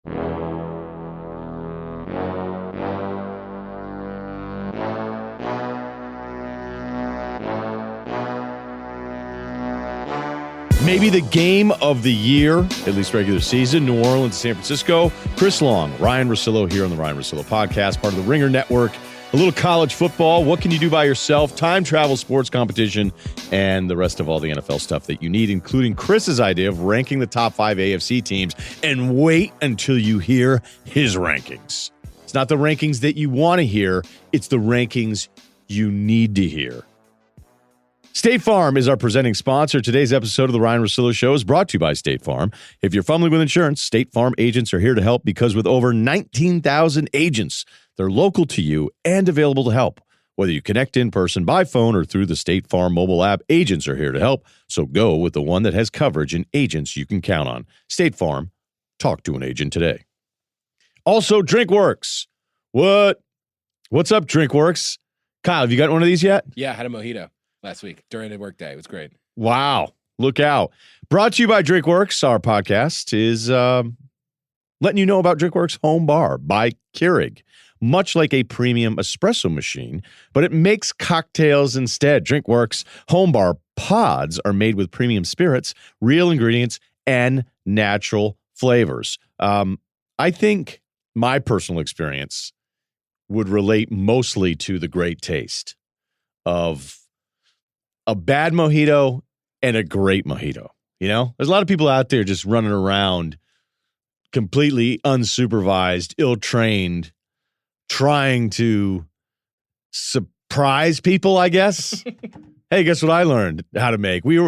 Maybe the game of the year, at least regular season, New Orleans, San Francisco. Chris Long, Ryan Russillo here on the Ryan Russillo podcast, part of the Ringer Network. A little college football. What can you do by yourself? Time travel, sports competition, and the rest of all the NFL stuff that you need, including Chris's idea of ranking the top 5 AFC teams. And wait until you hear his rankings. It's not the rankings that you want to hear. It's the rankings you need to hear. State Farm is our presenting sponsor. Today's episode of the Ryan Russillo Show is brought to you by State Farm. If you're fumbling with insurance, State Farm agents are here to help because with over 19,000 agents, they're local to you and available to help. Whether you connect in person, by phone, or through the State Farm mobile app, agents are here to help. So go with the one that has coverage and agents you can count on. State Farm. Talk to an agent today. Also, DrinkWorks. What's up, DrinkWorks? Kyle, have you got one of these yet? Yeah, I had a mojito last week during the workday. It was great. Wow. Look out. Brought to you by DrinkWorks. Our podcast is letting you know about DrinkWorks Home Bar by Keurig. Much like a premium espresso machine, but it makes cocktails instead. DrinkWorks Home Bar pods are made with premium spirits, real ingredients, and natural flavors. I think my personal experience would relate mostly to the great taste of a bad mojito and a great mojito. You know, there's a lot of people out there just running around completely unsupervised, ill-trained, trying to surprise people, I guess. Hey, guess what I learned how to make? We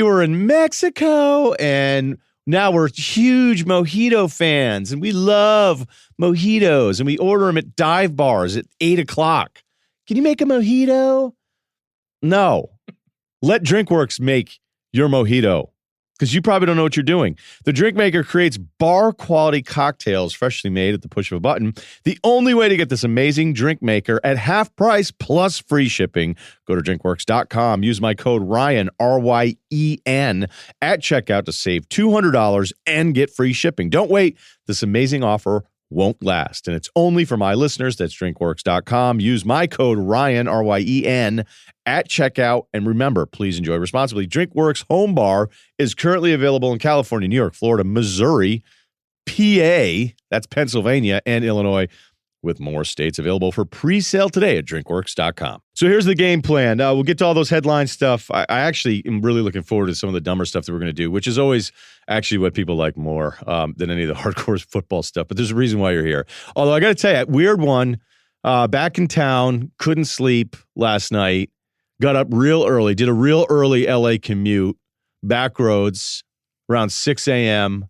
were in Mexico, and now we're huge mojito fans, and we love mojitos, and we order them at dive bars at 8 o'clock. Can you make a mojito? No. Let DrinkWorks make your mojito, because you probably don't know what you're doing. The drink maker creates bar-quality cocktails freshly made at the push of a button. The only way to get this amazing drink maker at half price plus free shipping, go to drinkworks.com. Use my code Ryan, R-Y-E-N, at checkout to save $200 and get free shipping. Don't wait. This amazing offer won't last, and it's only for my listeners. That's drinkworks.com. Use my code Ryan, R-Y-E-N, at checkout. And remember, please enjoy responsibly. DrinkWorks Home Bar is currently available in California, New York, Florida, Missouri, PA, that's Pennsylvania, and Illinois, with more states available for pre-sale today at drinkworks.com. So here's the game plan. We'll get to all those headline stuff. I actually am really looking forward to some of the dumber stuff that we're going to do, which is always actually what people like more than any of the hardcore football stuff. But there's a reason why you're here. Although I got to tell you, weird one, back in town, couldn't sleep last night, got up real early, did a real early LA commute, back roads, around 6 a.m.,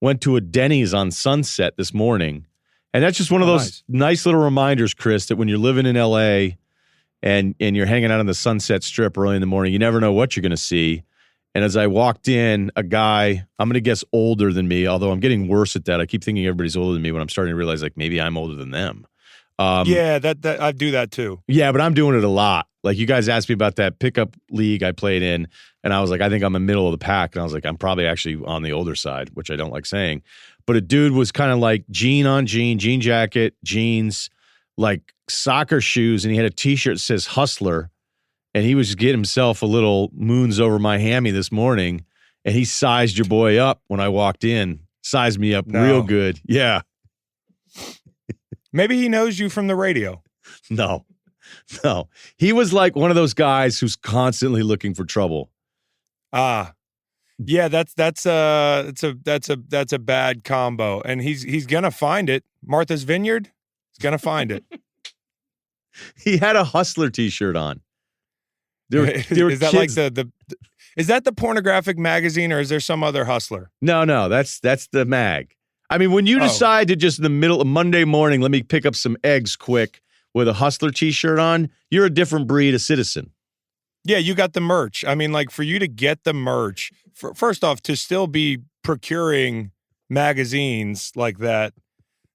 went to a Denny's on Sunset this morning. And that's just one of those nice little reminders, Chris, that when you're living in L.A. and you're hanging out on the Sunset Strip early in the morning, you never know what you're going to see. And as I walked in, a guy, I'm going to guess older than me, although I'm getting worse at that. I keep thinking everybody's older than me when I'm starting to realize, like, maybe I'm older than them. Yeah, that I do that too. Yeah, but I'm doing it a lot. Like, you guys asked me about that pickup league I played in, and I was like, I think I'm in the middle of the pack. And I was like, I'm probably actually on the older side, which I don't like saying. But a dude was kind of like jean jacket, jeans, like soccer shoes, and he had a T-shirt that says Hustler, and he was just getting himself a little moons over my hammy this morning, and he sized your boy up when I walked in, sized me up real good. Yeah. Maybe he knows you from the radio. No. He was like one of those guys who's constantly looking for trouble. Yeah, that's a bad combo, and he's gonna find it. Martha's Vineyard, he's gonna find it. He had a Hustler T-shirt on. Is that kids. Like the is that the pornographic magazine, or is there some other Hustler? No, that's the mag. I mean, when you decide to just in the middle of Monday morning, let me pick up some eggs quick with a Hustler T-shirt on, you're a different breed of citizen. Yeah, you got the merch. I mean, like, for you to get the merch, first off, to still be procuring magazines like that.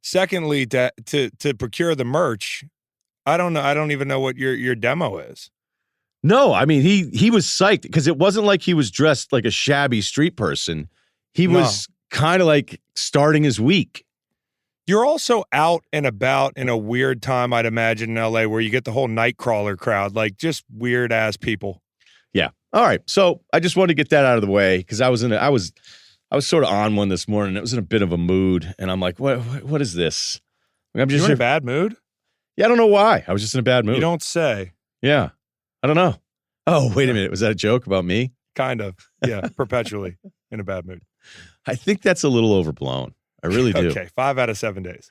Secondly, to procure the merch, I don't know. I don't even know what your demo is. No, I mean, he was psyched because it wasn't like he was dressed like a shabby street person. He was kind of like starting his week. You're also out and about in a weird time, I'd imagine, in LA, where you get the whole Nightcrawler crowd, like just weird ass people. Yeah. All right. So I just wanted to get that out of the way because I was sort of on one this morning. It was in a bit of a mood, and I'm like, what is this? I'm just in a bad mood. Yeah, I don't know why. I was just in a bad mood. You don't say. Yeah, I don't know. Oh, wait a minute. Was that a joke about me? Kind of. Yeah, perpetually in a bad mood. I think that's a little overblown. I really do. Okay, 5 out of 7 days.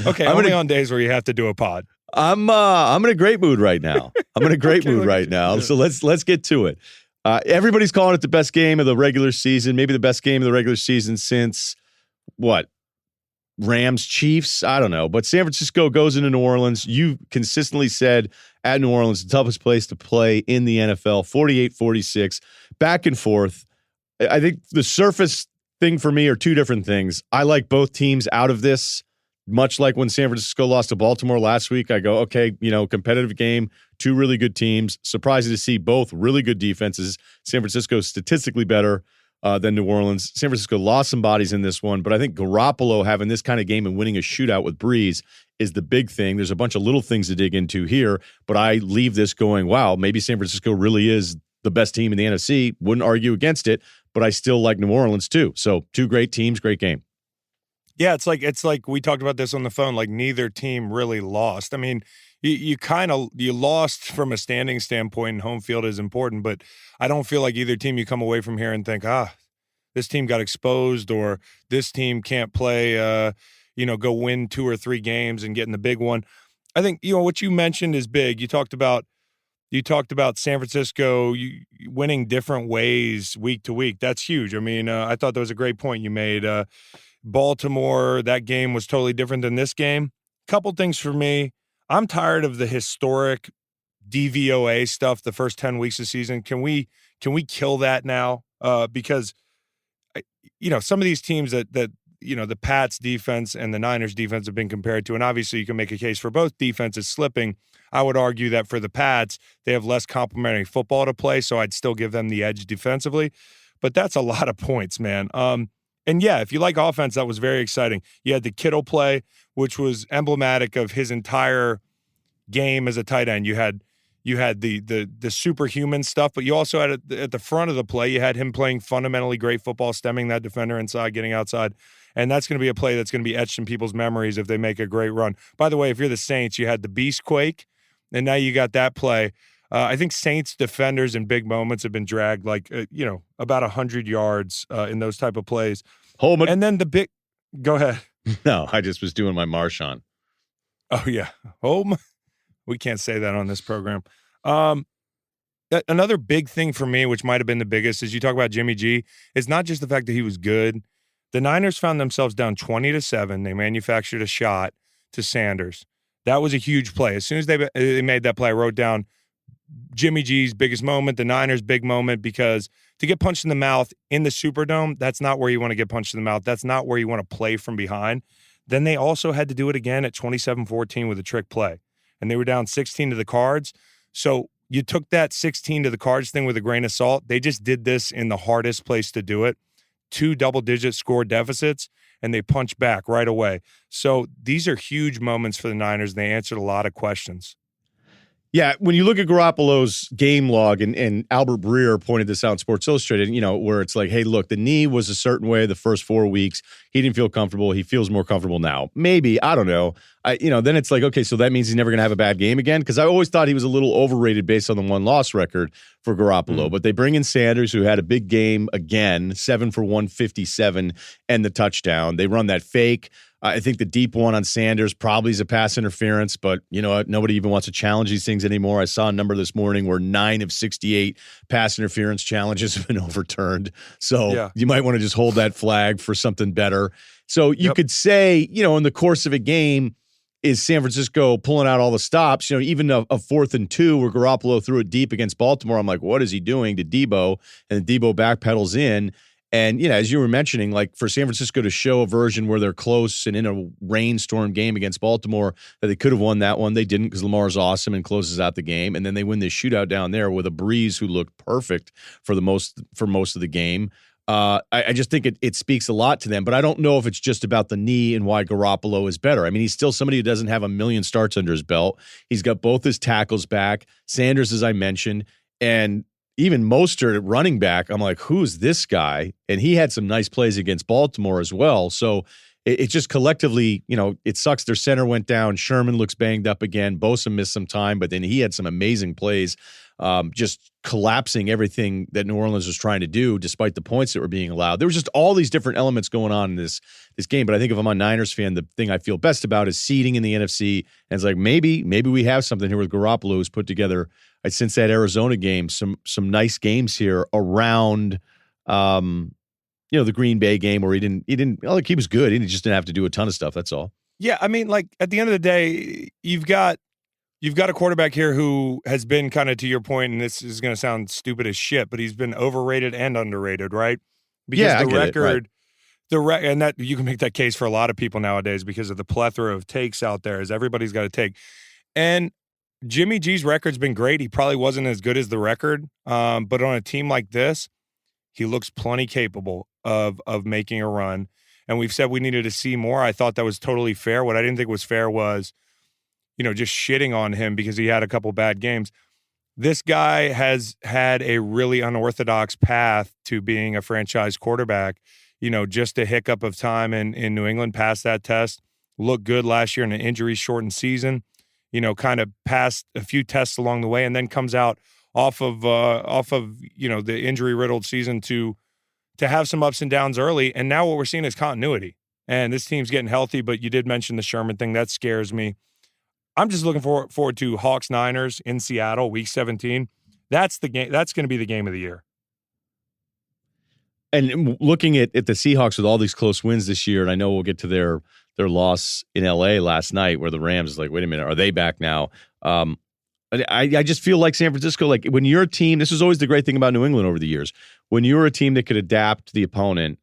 Okay, only on days where you have to do a pod. I'm in a great mood right now. I'm in a great mood right now. So let's get to it. Everybody's calling it the best game of the regular season, maybe the best game of the regular season since what? Rams Chiefs? I don't know. But San Francisco goes into New Orleans. You consistently said at New Orleans, the toughest place to play in the NFL, 48-46, back and forth. I think the surface thing for me are two different things. I like both teams out of this, much like when San Francisco lost to Baltimore last week. I go, okay, competitive game, two really good teams. Surprising to see both really good defenses. San Francisco statistically better than New Orleans. San Francisco lost some bodies in this one, but I think Garoppolo having this kind of game and winning a shootout with Breeze is the big thing. There's a bunch of little things to dig into here, but I leave this going, wow, maybe San Francisco really is the best team in the NFC. Wouldn't argue against it, but I still like New Orleans too. So two great teams, great game. Yeah, it's like we talked about this on the phone. Like neither team really lost. I mean, you lost from a standing standpoint, and home field is important. But I don't feel like either team you come away from here and think, this team got exposed, or this team can't play. Go win 2 or 3 games and get in the big one. I think what you mentioned is big. You talked about San Francisco winning different ways week to week. That's huge. I mean, I thought that was a great point you made. Baltimore, that game was totally different than this game. Couple things for me. I'm tired of the historic DVOA stuff the first 10 weeks of the season. Can we kill that now? Because some of these teams that the Pats defense and the Niners defense have been compared to, and obviously you can make a case for both defenses slipping. I would argue that for the Pats, they have less complementary football to play, so I'd still give them the edge defensively. But that's a lot of points, man. And yeah, if you like offense, that was very exciting. You had the Kittle play, which was emblematic of his entire game as a tight end. You had the superhuman stuff, but you also had at the front of the play, you had him playing fundamentally great football, stemming that defender inside, getting outside. And that's going to be a play that's going to be etched in people's memories if they make a great run. By the way, if you're the Saints, you had the Beast Quake, and now you got that play. I think Saints defenders in big moments have been dragged about 100 yards in those type of plays. Holman. And then go ahead. No, I just was doing my Marshawn. Oh, yeah. Home. We can't say that on this program. Another big thing for me, which might have been the biggest, is you talk about Jimmy G, is not just the fact that he was good. The Niners found themselves down 20-7. They manufactured a shot to Sanders. That was a huge play. As soon as they made that play, I wrote down Jimmy G's biggest moment, the Niners' big moment, because to get punched in the mouth in the Superdome, that's not where you want to get punched in the mouth. That's not where you want to play from behind. Then they also had to do it again at 27-14 with a trick play. And they were down 16 to the Cards. So you took that 16 to the Cards thing with a grain of salt. They just did this in the hardest place to do it. 2 double-digit score deficits, and they punched back right away. So these are huge moments for the Niners, and they answered a lot of questions. Yeah, when you look at Garoppolo's game log, and Albert Breer pointed this out in Sports Illustrated, where it's like, hey, look, the knee was a certain way the first 4 weeks. He didn't feel comfortable. He feels more comfortable now. Maybe, I don't know. Then it's like, okay, so that means he's never going to have a bad game again? Because I always thought he was a little overrated based on the 1-loss record for Garoppolo. But they bring in Sanders, who had a big game again, 7 for 157 and the touchdown. They run that fake. I think the deep one on Sanders probably is a pass interference, but you know what? Nobody even wants to challenge these things anymore. I saw a number this morning where 9 of 68 pass interference challenges have been overturned. So you might want to just hold that flag for something better. So you could say, in the course of a game, is San Francisco pulling out all the stops? Even a 4th and 2 where Garoppolo threw it deep against Baltimore. I'm like, what is he doing to Debo? And Debo backpedals in. And, as you were mentioning, like for San Francisco to show a version where they're close and in a rainstorm game against Baltimore that they could have won that one, they didn't because Lamar's awesome and closes out the game. And then they win this shootout down there with a Breeze who looked perfect for most of the game. I just think it speaks a lot to them, but I don't know if it's just about the knee and why Garoppolo is better. I mean, he's still somebody who doesn't have a million starts under his belt. He's got both his tackles back, Sanders, as I mentioned, and even Mostert at running back. I'm like, who's this guy? And he had some nice plays against Baltimore as well. So it just collectively, it sucks. Their center went down. Sherman looks banged up again. Bosa missed some time, but then he had some amazing plays, just collapsing everything that New Orleans was trying to do, despite the points that were being allowed. There was just all these different elements going on in this game. But I think if I'm a Niners fan, the thing I feel best about is seeding in the NFC. And it's like maybe we have something here with Garoppolo, who's put together, since that Arizona game, some nice games here around. The Green Bay game where he was good. He just didn't have to do a ton of stuff. That's all. Yeah. I mean, like at the end of the day, you've got a quarterback here who has been kind of, to your point, and this is going to sound stupid as shit, but he's been overrated and underrated, right? Because the record, and that you can make that case for a lot of people nowadays because of the plethora of takes out there, as everybody's got a take. And Jimmy G's record's been great. He probably wasn't as good as the record, but on a team like this, he looks plenty capable of making a run. And we've said we needed to see more. I thought that was totally fair. What I didn't think was fair was, just shitting on him because he had a couple bad games. This guy has had a really unorthodox path to being a franchise quarterback. Just a hiccup of time in New England, passed that test, looked good last year in an injury-shortened season, kind of passed a few tests along the way, and then comes out off of the injury-riddled season to have some ups and downs early. And now what we're seeing is continuity. And this team's getting healthy, but you did mention the Sherman thing. That scares me. I'm just looking forward to Hawks-Niners in Seattle, Week 17. That's the game. That's going to be the game of the year. And looking at the Seahawks with all these close wins this year, and I know we'll get to their loss in L.A. last night where the Rams is like, wait a minute, are they back now? I just feel like San Francisco, like when you're a team, this is always the great thing about New England over the years. When you're a team that could adapt to the opponent,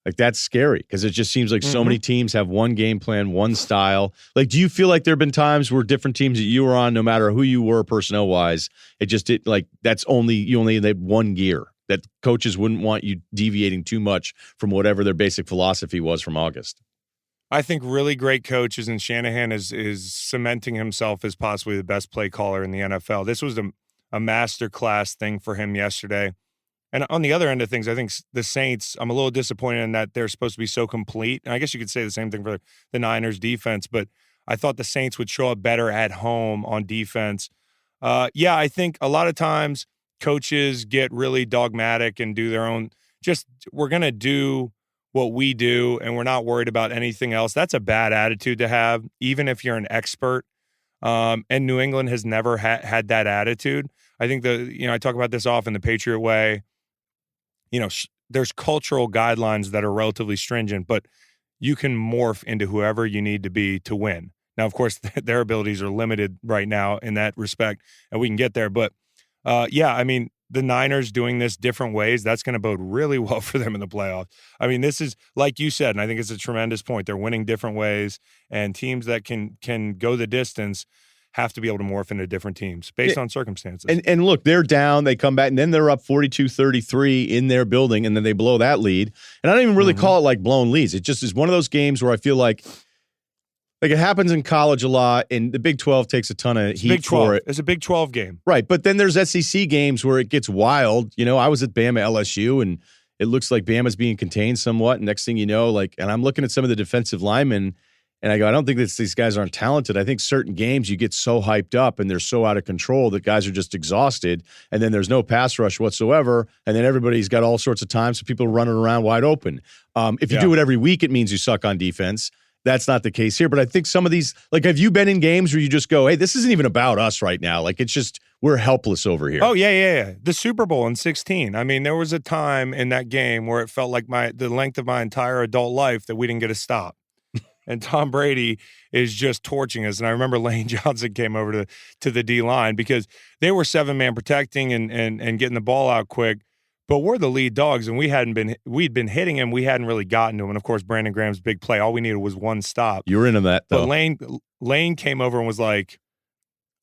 like that's scary because it just seems like so many teams have one game plan, one style. Like, do you feel like there have been times where different teams that you were on, no matter who you were personnel wise, you only had one gear, that coaches wouldn't want you deviating too much from whatever their basic philosophy was from August? I think really great coaches, and Shanahan is cementing himself as possibly the best play caller in the NFL. This was a masterclass thing for him yesterday. And on the other end of things, I think the Saints, I'm a little disappointed in that they're supposed to be so complete. And I guess you could say the same thing for the Niners defense, but I thought the Saints would show up better at home on defense. I think a lot of times coaches get really dogmatic and do their own, we're going to do what we do, and we're not worried about anything else. That's a bad attitude to have, even if you're an expert. And New England has never had that attitude. I think I talk about this often, the Patriot way. There's cultural guidelines that are relatively stringent, but you can morph into whoever you need to be to win. Now, of course, their abilities are limited right now in that respect, and we can get there. But the Niners doing this different ways, that's going to bode really well for them in the playoffs. I mean, this is, like you said, and I think it's a tremendous point. They're winning different ways, and teams that can go the distance have to be able to morph into different teams based on circumstances. And look, they're down, they come back, and then they're up 42-33 in their building, and then they blow that lead. And I don't even really call it like blown leads. It just is one of those games where I feel like it happens in college a lot, and the Big 12 takes a ton of heat for it. It's a Big 12 game. Right, but then there's SEC games where it gets wild. I was at Bama LSU, and it looks like Bama's being contained somewhat. And next thing you know, and I'm looking at some of the defensive linemen, and I go, I don't think these guys aren't talented. I think certain games you get so hyped up and they're so out of control that guys are just exhausted, and then there's no pass rush whatsoever, and then everybody's got all sorts of time, so people are running around wide open. If you do it every week, it means you suck on defense. That's not the case here, but I think some of these, have you been in games where you just go, hey, this isn't even about us right now. It's just, we're helpless over here. Oh, yeah. The Super Bowl in 2016. I mean, there was a time in that game where it felt like the length of my entire adult life that we didn't get a stop. And Tom Brady is just torching us. And I remember Lane Johnson came over to the D-line because they were 7-man protecting and getting the ball out quick. But we're the lead dogs, and we'd been hitting him. We hadn't really gotten to him. And, of course, Brandon Graham's big play, all we needed was one stop. You were into that, though. But Lane came over and was like,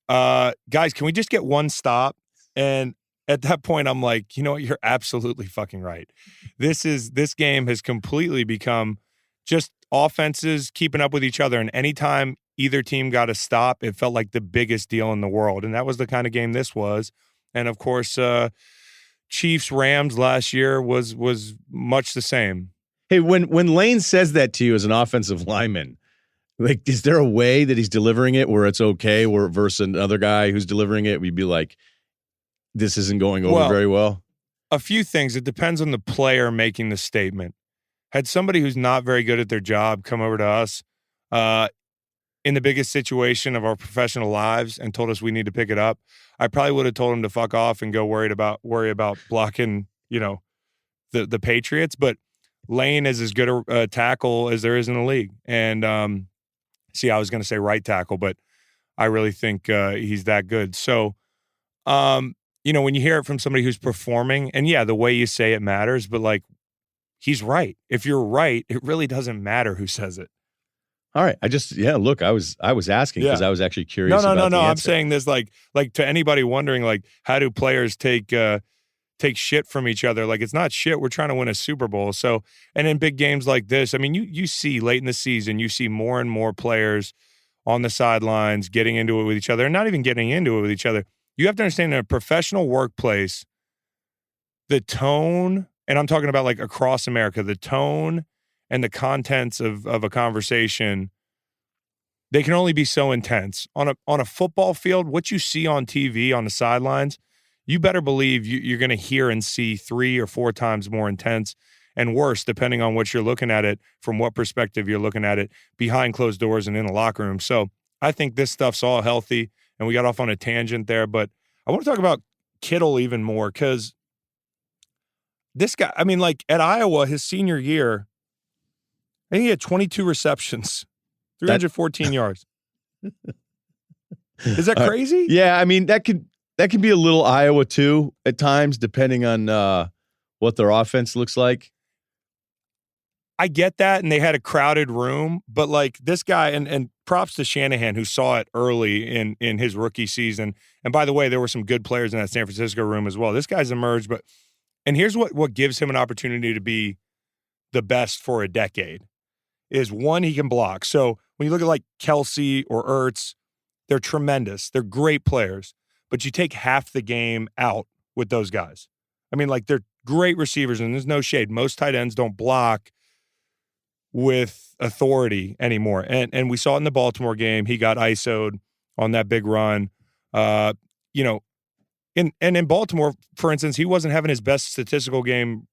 guys, can we just get one stop? And at that point, I'm like, you know what? You're absolutely fucking right. This game has completely become just offenses keeping up with each other. And anytime either team got a stop, it felt like the biggest deal in the world. And that was the kind of game this was. And of course, Chiefs Rams last year was much the same. Hey, when Lane says that to you as an offensive lineman, like, is there a way that he's delivering it where it's okay, where versus another guy who's delivering it, we'd be like, this isn't going over very well? A few things. It depends on the player making the statement. Had somebody who's not very good at their job come over to us in the biggest situation of our professional lives and told us we need to pick it up, I probably would have told him to fuck off and go worry about blocking, the Patriots. But Lane is as good a tackle as there is in the league. And I was going to say right tackle, but I really think he's that good. So, when you hear it from somebody who's performing, and yeah, the way you say it matters, but like, he's right. If you're right, it really doesn't matter who says it. All right. Look, I was asking because I was actually curious. No. I'm saying this like to anybody wondering, like, how do players take shit from each other? Like, it's not shit. We're trying to win a Super Bowl. So, and in big games like this, I mean, you see late in the season, you see more and more players on the sidelines getting into it with each other, and not even getting into it with each other. You have to understand, in a professional workplace, the tone, and I'm talking about like across America, the tone and the contents of a conversation, they can only be so intense. On a football field, what you see on TV on the sidelines, you better believe you're going to hear and see 3 or 4 times more intense and worse, depending on what you're looking at it, from what perspective you're looking at it, behind closed doors and in the locker room. So I think this stuff's all healthy, and we got off on a tangent there. But I want to talk about Kittle even more, because this guy, I mean, like at Iowa, his senior year, I think he had 22 receptions, 314 yards. Is that crazy? Yeah, I mean, that could be a little Iowa too at times, depending on what their offense looks like. I get that, and they had a crowded room, but like this guy, and props to Shanahan, who saw it early in his rookie season. And by the way, there were some good players in that San Francisco room as well. This guy's emerged, and here's what gives him an opportunity to be the best for a decade is, one, he can block. So when you look at like Kelsey or Ertz, they're tremendous. They're great players, but you take half the game out with those guys. I mean, like, they're great receivers, and there's no shade. Most tight ends don't block with authority anymore. And we saw it in the Baltimore game. He got ISO'd on that big run. In Baltimore, for instance, he wasn't having his best statistical game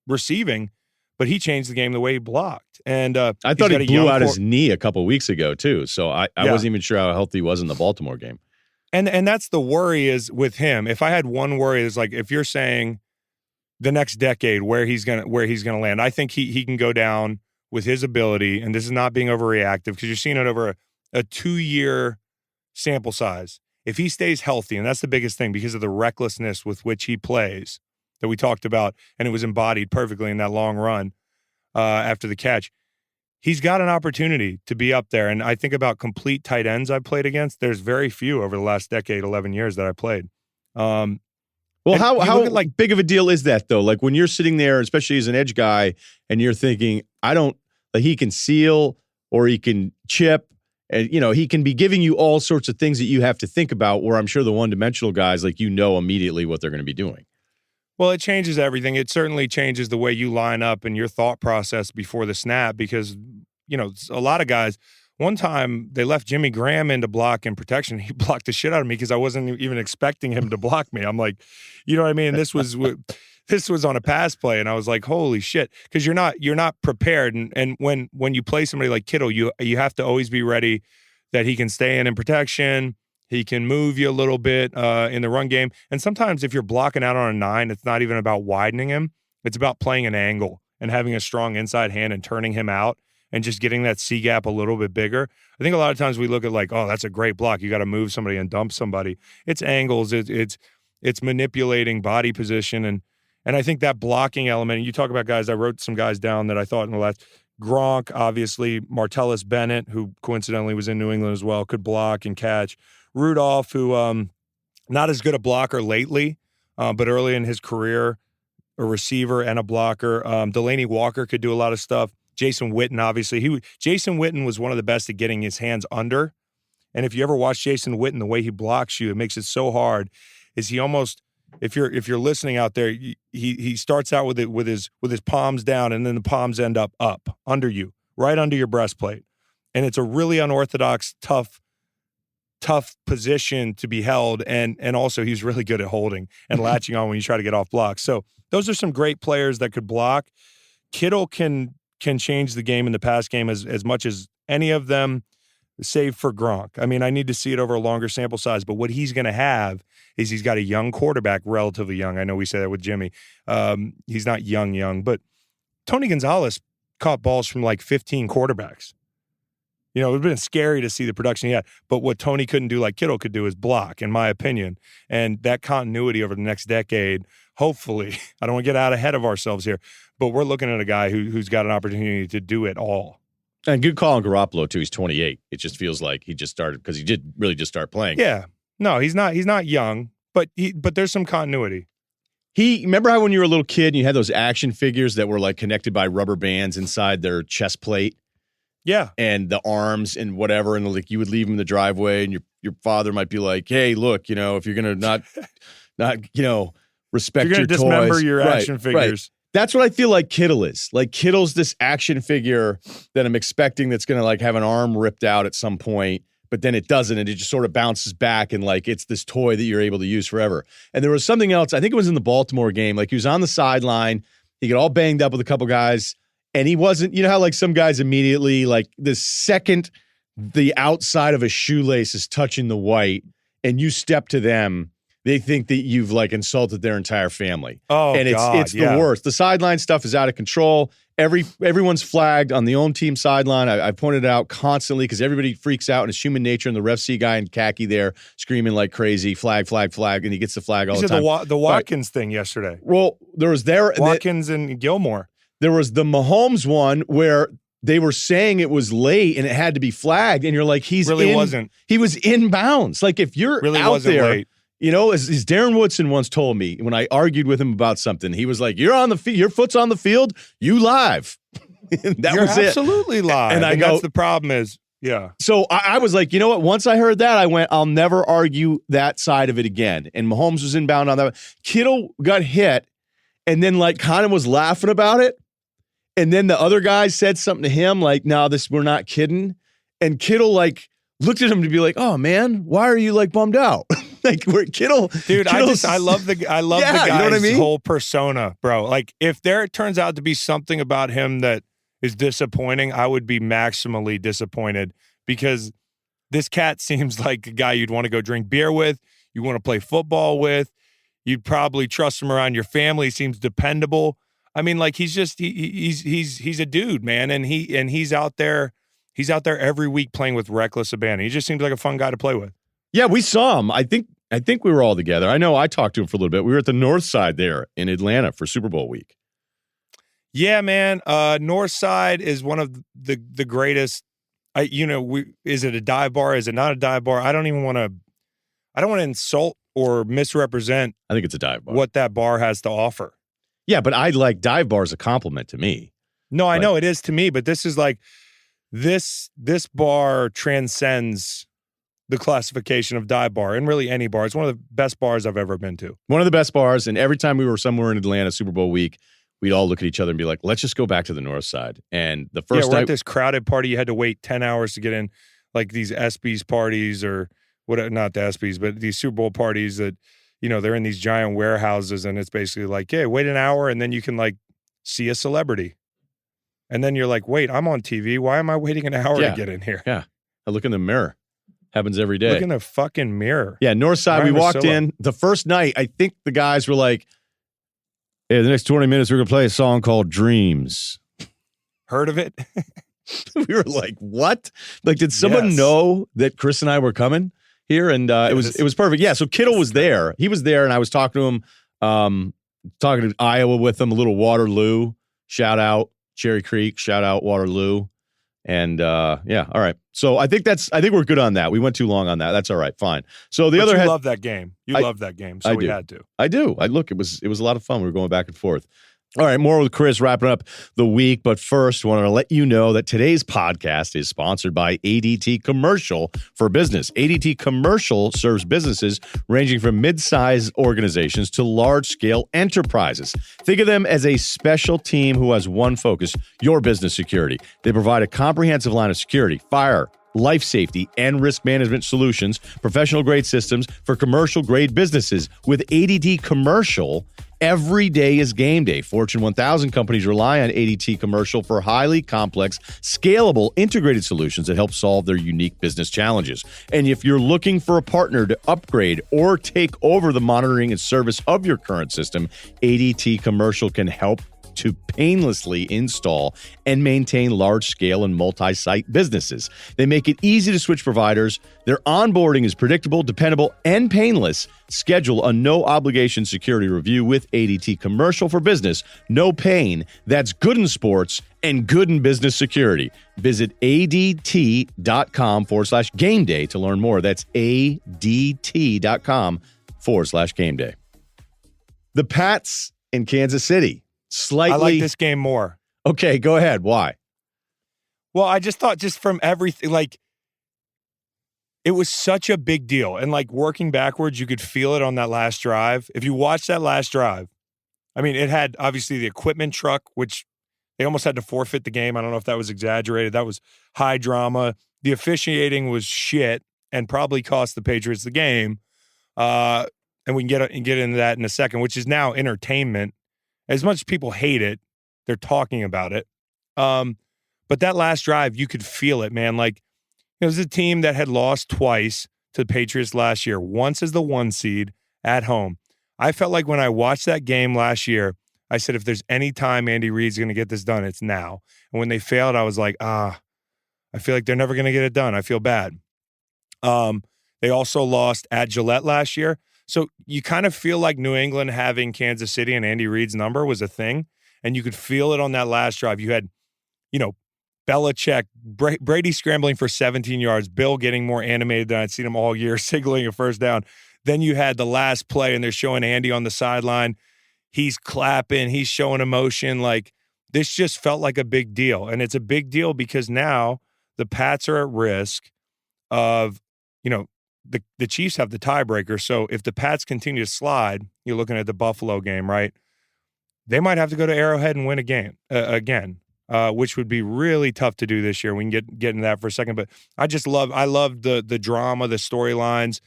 receiving, but he changed the game the way he blocked. And I thought he blew out his knee a couple weeks ago too. So I wasn't even sure how healthy he was in the Baltimore game. And that's the worry is with him. If I had one worry, is like, if you're saying the next decade where he's gonna land, I think he can go down with his ability. And this is not being overreactive, because you're seeing it over a 2-year sample size. If he stays healthy, and that's the biggest thing because of the recklessness with which he plays that we talked about, and it was embodied perfectly in that long run after the catch, he's got an opportunity to be up there. And I think about complete tight ends I've played against. There's very few over the last decade, 11 years that I played. Well, how like big of a deal is that though? Like when you're sitting there, especially as an edge guy, and you're thinking, he can seal or he can chip, and he can be giving you all sorts of things that you have to think about, where I'm sure the one-dimensional guys, like, immediately what they're going to be doing. Well, it changes everything. It certainly changes the way you line up and your thought process before the snap, because, a lot of guys, one time they left Jimmy Graham in to block in protection. He blocked the shit out of me because I wasn't even expecting him to block me. I'm like, you know what I mean? This was on a pass play, and I was like, holy shit, because you're not prepared. And when you play somebody like Kittle, you have to always be ready that he can stay in protection. He can move you a little bit in the run game. And sometimes if you're blocking out on a 9, it's not even about widening him. It's about playing an angle and having a strong inside hand and turning him out and just getting that C gap a little bit bigger. I think a lot of times we look at like, oh, that's a great block. You got to move somebody and dump somebody. It's angles. It's manipulating body position. And I think that blocking element, and you talk about guys, I wrote some guys down that I thought in the last, Gronk, obviously, Martellus Bennett, who coincidentally was in New England as well, could block and catch. Rudolph, who not as good a blocker lately, but early in his career, a receiver and a blocker. Delaney Walker could do a lot of stuff. Jason Witten, obviously. Jason Witten was one of the best at getting his hands under. And if you ever watch Jason Witten, the way he blocks you, it makes it so hard. Is he almost, if you're listening out there, he starts out with his palms down, and then the palms end up under you, right under your breastplate. And it's a really unorthodox, tough position to be held. And also he's really good at holding and latching on when you try to get off blocks. So those are some great players that could block. Kittle can change the game in the pass game as much as any of them, save for Gronk. I mean, I need to see it over a longer sample size, but what he's going to have is he's got a young quarterback, relatively young. I know we say that with Jimmy. He's not young, but Tony Gonzalez caught balls from like 15 quarterbacks. You know, it would have been scary to see the production he had. But what Tony couldn't do like Kittle could do is block, in my opinion. And that continuity over the next decade, hopefully, I don't want to get out ahead of ourselves here, but we're looking at a guy who's got an opportunity to do it all. And good call on Garoppolo, too. He's 28. It just feels like he just started because he did really just start playing. Yeah. No, he's not young, but there's some continuity. Remember how when you were a little kid and you had those action figures that were like connected by rubber bands inside their chest plate? Yeah. And the arms and whatever, and like you would leave them in the driveway, and your father might be like, "Hey, look, if you're gonna not respect you're your toys, dismember your action figures." Right. That's what I feel like Kittle is. Like Kittle's this action figure that I'm expecting that's gonna like have an arm ripped out at some point, but then it doesn't, and it just sort of bounces back, and like it's this toy that you're able to use forever. And there was something else. I think it was in the Baltimore game. Like he was on the sideline, he got all banged up with a couple guys. And he wasn't, you know how like some guys immediately, like the second the outside of a shoelace is touching the white and you step to them, they think that you've like insulted their entire family. Oh, and it's the worst. The sideline stuff is out of control. Everyone's flagged on the own team sideline. I pointed it out constantly because everybody freaks out and it's human nature. And the ref see guy in khaki there screaming like crazy, flag, flag, flag, and he gets the flag all the time. The Watkins thing yesterday. Well, there was Watkins and Gilmore. There was the Mahomes one where they were saying it was late and it had to be flagged, and you're like, wasn't. He was inbounds. Like if you're really out wasn't there, late. As Darren Woodson once told me when I argued with him about something, he was like, "You're on the field. Your foot's on the field. You live." You're absolutely live. And that's the problem is, yeah. So I was like, you know what? Once I heard that, I went, I'll never argue that side of it again. And Mahomes was inbound on that. Kittle got hit, and then like kind of was laughing about it. And then the other guy said something to him like, "No, we're not kidding." And Kittle like looked at him to be like, "Oh man, why are you like bummed out?" Like we're Kittle, dude. I love the guy's you know whole persona, bro. Like if there turns out to be something about him that is disappointing, I would be maximally disappointed because this cat seems like a guy you'd want to go drink beer with, you want to play football with, you'd probably trust him around your family. He seems dependable. I mean, like he's just he's a dude, man, and he's out there every week playing with reckless abandon. He just seems like a fun guy to play with. Yeah, we saw him. I think we were all together. I know I talked to him for a little bit. We were at the North Side there in Atlanta for Super Bowl week. Yeah, man. North Side is one of the greatest. Is it a dive bar? Is it not a dive bar? I don't want to insult or misrepresent. I think it's a dive bar. What that bar has to offer. Yeah, but I like dive bar as a compliment to me. No, I know it is to me, but this is like this bar transcends the classification of dive bar and really any bar. It's one of the best bars I've ever been to. One of the best bars, and every time we were somewhere in Atlanta Super Bowl week, we'd all look at each other and be like, let's just go back to the North Side. And the first we're at this crowded party. You had to wait 10 hours to get in, like these ESPYs parties or what? Not the ESPYs, but these Super Bowl parties that, they're in these giant warehouses and it's basically like, yeah, wait an hour and then you can like see a celebrity. And then you're like, wait, I'm on TV. Why am I waiting an hour to get in here? Yeah. I look in the mirror. Happens every day. Look in the fucking mirror. Yeah, North Side, we walked in. The first night, I think the guys were like, "Hey, the next 20 minutes, we're going to play a song called Dreams." Heard of it? We were like, what? Like, did someone know that Chris and I were coming here? And it was perfect. Yeah, so Kittle was there. He was there, and I was talking to him, talking to Iowa with him, a little Waterloo. Shout out Cherry Creek. Shout out Waterloo. And yeah, all right. So I think we're good on that. We went too long on that. That's all right. Fine. So the But other you love that game. You love that game. So we had to. I do. Look, it was a lot of fun. We were going back and forth. All right, more with Chris wrapping up the week. But first, wanted to let you know that today's podcast is sponsored by ADT Commercial for Business. ADT Commercial serves businesses ranging from mid-sized organizations to large-scale enterprises. Think of them as a special team who has one focus, your business security. They provide a comprehensive line of security, fire, life safety, and risk management solutions, professional-grade systems for commercial-grade businesses. With ADT Commercial, every day is game day. Fortune 1000 companies rely on ADT Commercial for highly complex, scalable, integrated solutions that help solve their unique business challenges. And if you're looking for a partner to upgrade or take over the monitoring and service of your current system, ADT Commercial can help to painlessly install and maintain large-scale and multi-site businesses. They make it easy to switch providers. Their onboarding is predictable, dependable, and painless. Schedule a no-obligation security review with ADT Commercial for Business. No pain. That's good in sports and good in business security. Visit ADT.com/game day to learn more. That's ADT.com/game day. The Pats in Kansas City. Slightly. I like this game more. Okay, go ahead. Why? Well, I just thought just from everything, like, it was such a big deal. And, like, working backwards, you could feel it on that last drive. If you watch that last drive, I mean, it had, obviously, the equipment truck, which they almost had to forfeit the game. I don't know if that was exaggerated. That was high drama. The officiating was shit and probably cost the Patriots the game. And we can get into that in a second, which is now entertainment. As much as people hate it, they're talking about it. But that last drive, you could feel it, man. Like, it was a team that had lost twice to the Patriots last year, once as the 1 seed at home. I felt like when I watched that game last year, I said, if there's any time Andy Reid's going to get this done, it's now. And when they failed, I was like, I feel like they're never going to get it done. I feel bad. They also lost at Gillette last year. So you kind of feel like New England having Kansas City and Andy Reid's number was a thing, and you could feel it on that last drive. You had, Belichick, Brady scrambling for 17 yards, Bill getting more animated than I'd seen him all year, signaling a first down. Then you had the last play, and they're showing Andy on the sideline. He's clapping. He's showing emotion. Like, this just felt like a big deal, and it's a big deal because now the Pats are at risk of, the Chiefs have the tiebreaker. So if the Pats continue to slide, you're looking at the Buffalo game, right? They might have to go to Arrowhead and win a game again, which would be really tough to do this year. We can get into that for a second. But I love the drama, the storylines.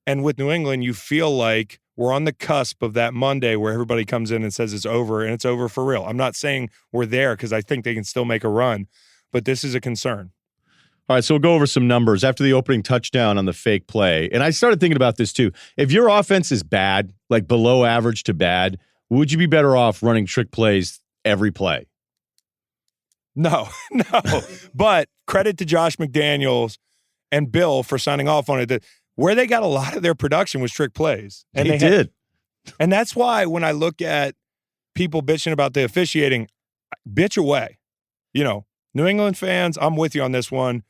And with New England, you feel like we're on the cusp of that Monday where everybody comes in and says it's over, and it's over for real. I'm not saying we're there because I think they can still make a run, but this is a concern. All right, so we'll go over some numbers after the opening touchdown on the fake play. And I started thinking about this too. If your offense is bad, like below average to bad, would you be better off running trick plays every play? No. But credit to Josh McDaniels and Bill for signing off on it. Where they got a lot of their production was trick plays. And they did. And that's why when I look at people bitching about the officiating, bitch away. New England fans, I'm with you on this one.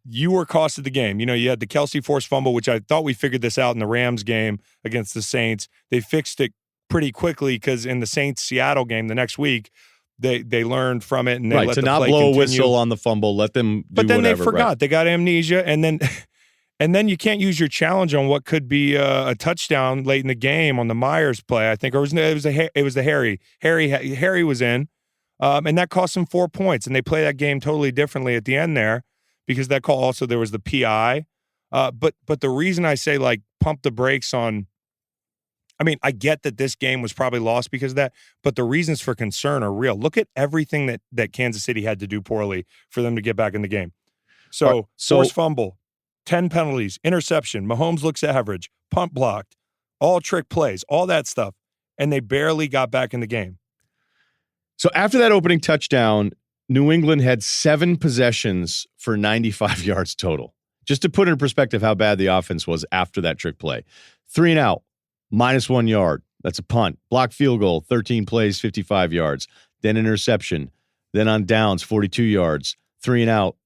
You were costed the game. You had the Kelsey forced fumble, which I thought we figured this out in the Rams game against the Saints. They fixed it pretty quickly because in the Saints-Seattle game the next week, they learned from it and they let to the not play blow continue. a whistle on the fumble, let them do But then whatever, they forgot. right? They got amnesia, and then you can't use your challenge on what could be a touchdown late in the game on the Myers play, I think, or it was the Harry. Harry was in, and that cost them 4 points, and they play that game totally differently at the end there. Because that call also, there was the PI. But the reason I say, like, pump the brakes on, I mean, I get that this game was probably lost because of that, but the reasons for concern are real. Look at everything that Kansas City had to do poorly for them to get back in the game. So forced fumble, 10 penalties, interception, Mahomes looks average, punt blocked, all trick plays, all that stuff, and they barely got back in the game. So after that opening touchdown, New England had 7 possessions for 95 yards total. Just to put in perspective how bad the offense was after that trick play. 3 and out, -1 yard. That's a punt. Blocked field goal, 13 plays, 55 yards. Then interception. Then on downs, 42 yards. 3 and out,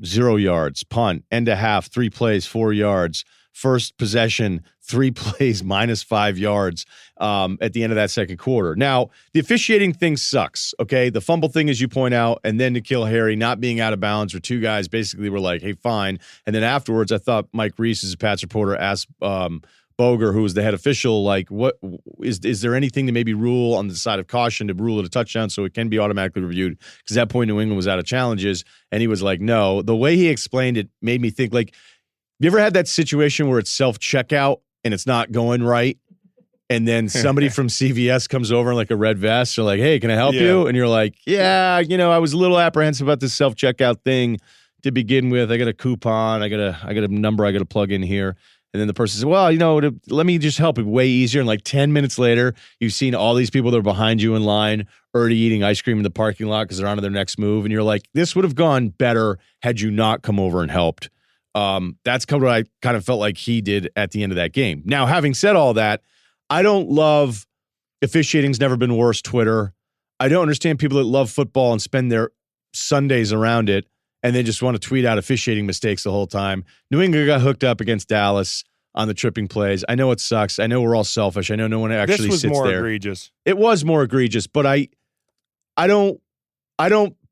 0 yards, punt, end of half, 3 plays, 4 yards, first possession, 3 plays, -5 yards at the end of that second quarter. Now, the officiating thing sucks, okay? The fumble thing, as you point out, and then N'Keal Harry not being out of bounds, where 2 guys basically were like, hey, fine. And then afterwards, I thought Mike Reese, as a Pats reporter, asked Boger, who was the head official, like, what is there anything to maybe rule on the side of caution to rule it a touchdown so it can be automatically reviewed? Because at that point, New England was out of challenges, and he was like, no. The way he explained it made me think, like, you ever had that situation where it's self-checkout and it's not going right, and then somebody from CVS comes over in like a red vest, or like, hey, can I help you? And you're like, yeah, I was a little apprehensive about this self-checkout thing to begin with. I got a coupon, I got a number I got to plug in here. And then the person says, well, let me just help it way easier. And like 10 minutes later, you've seen all these people that are behind you in line already eating ice cream in the parking lot because they're on to their next move. And you're like, this would have gone better had you not come over and helped. That's kind of what I kind of felt like he did at the end of that game. Now, having said all that, I don't love officiating's never been worse Twitter. I don't understand people that love football and spend their Sundays around it and then just want to tweet out officiating mistakes the whole time. New England got hooked up against Dallas on the tripping plays. I know it sucks. I know we're all selfish. I know no one actually sits there. This was more egregious. It was more egregious, but I don't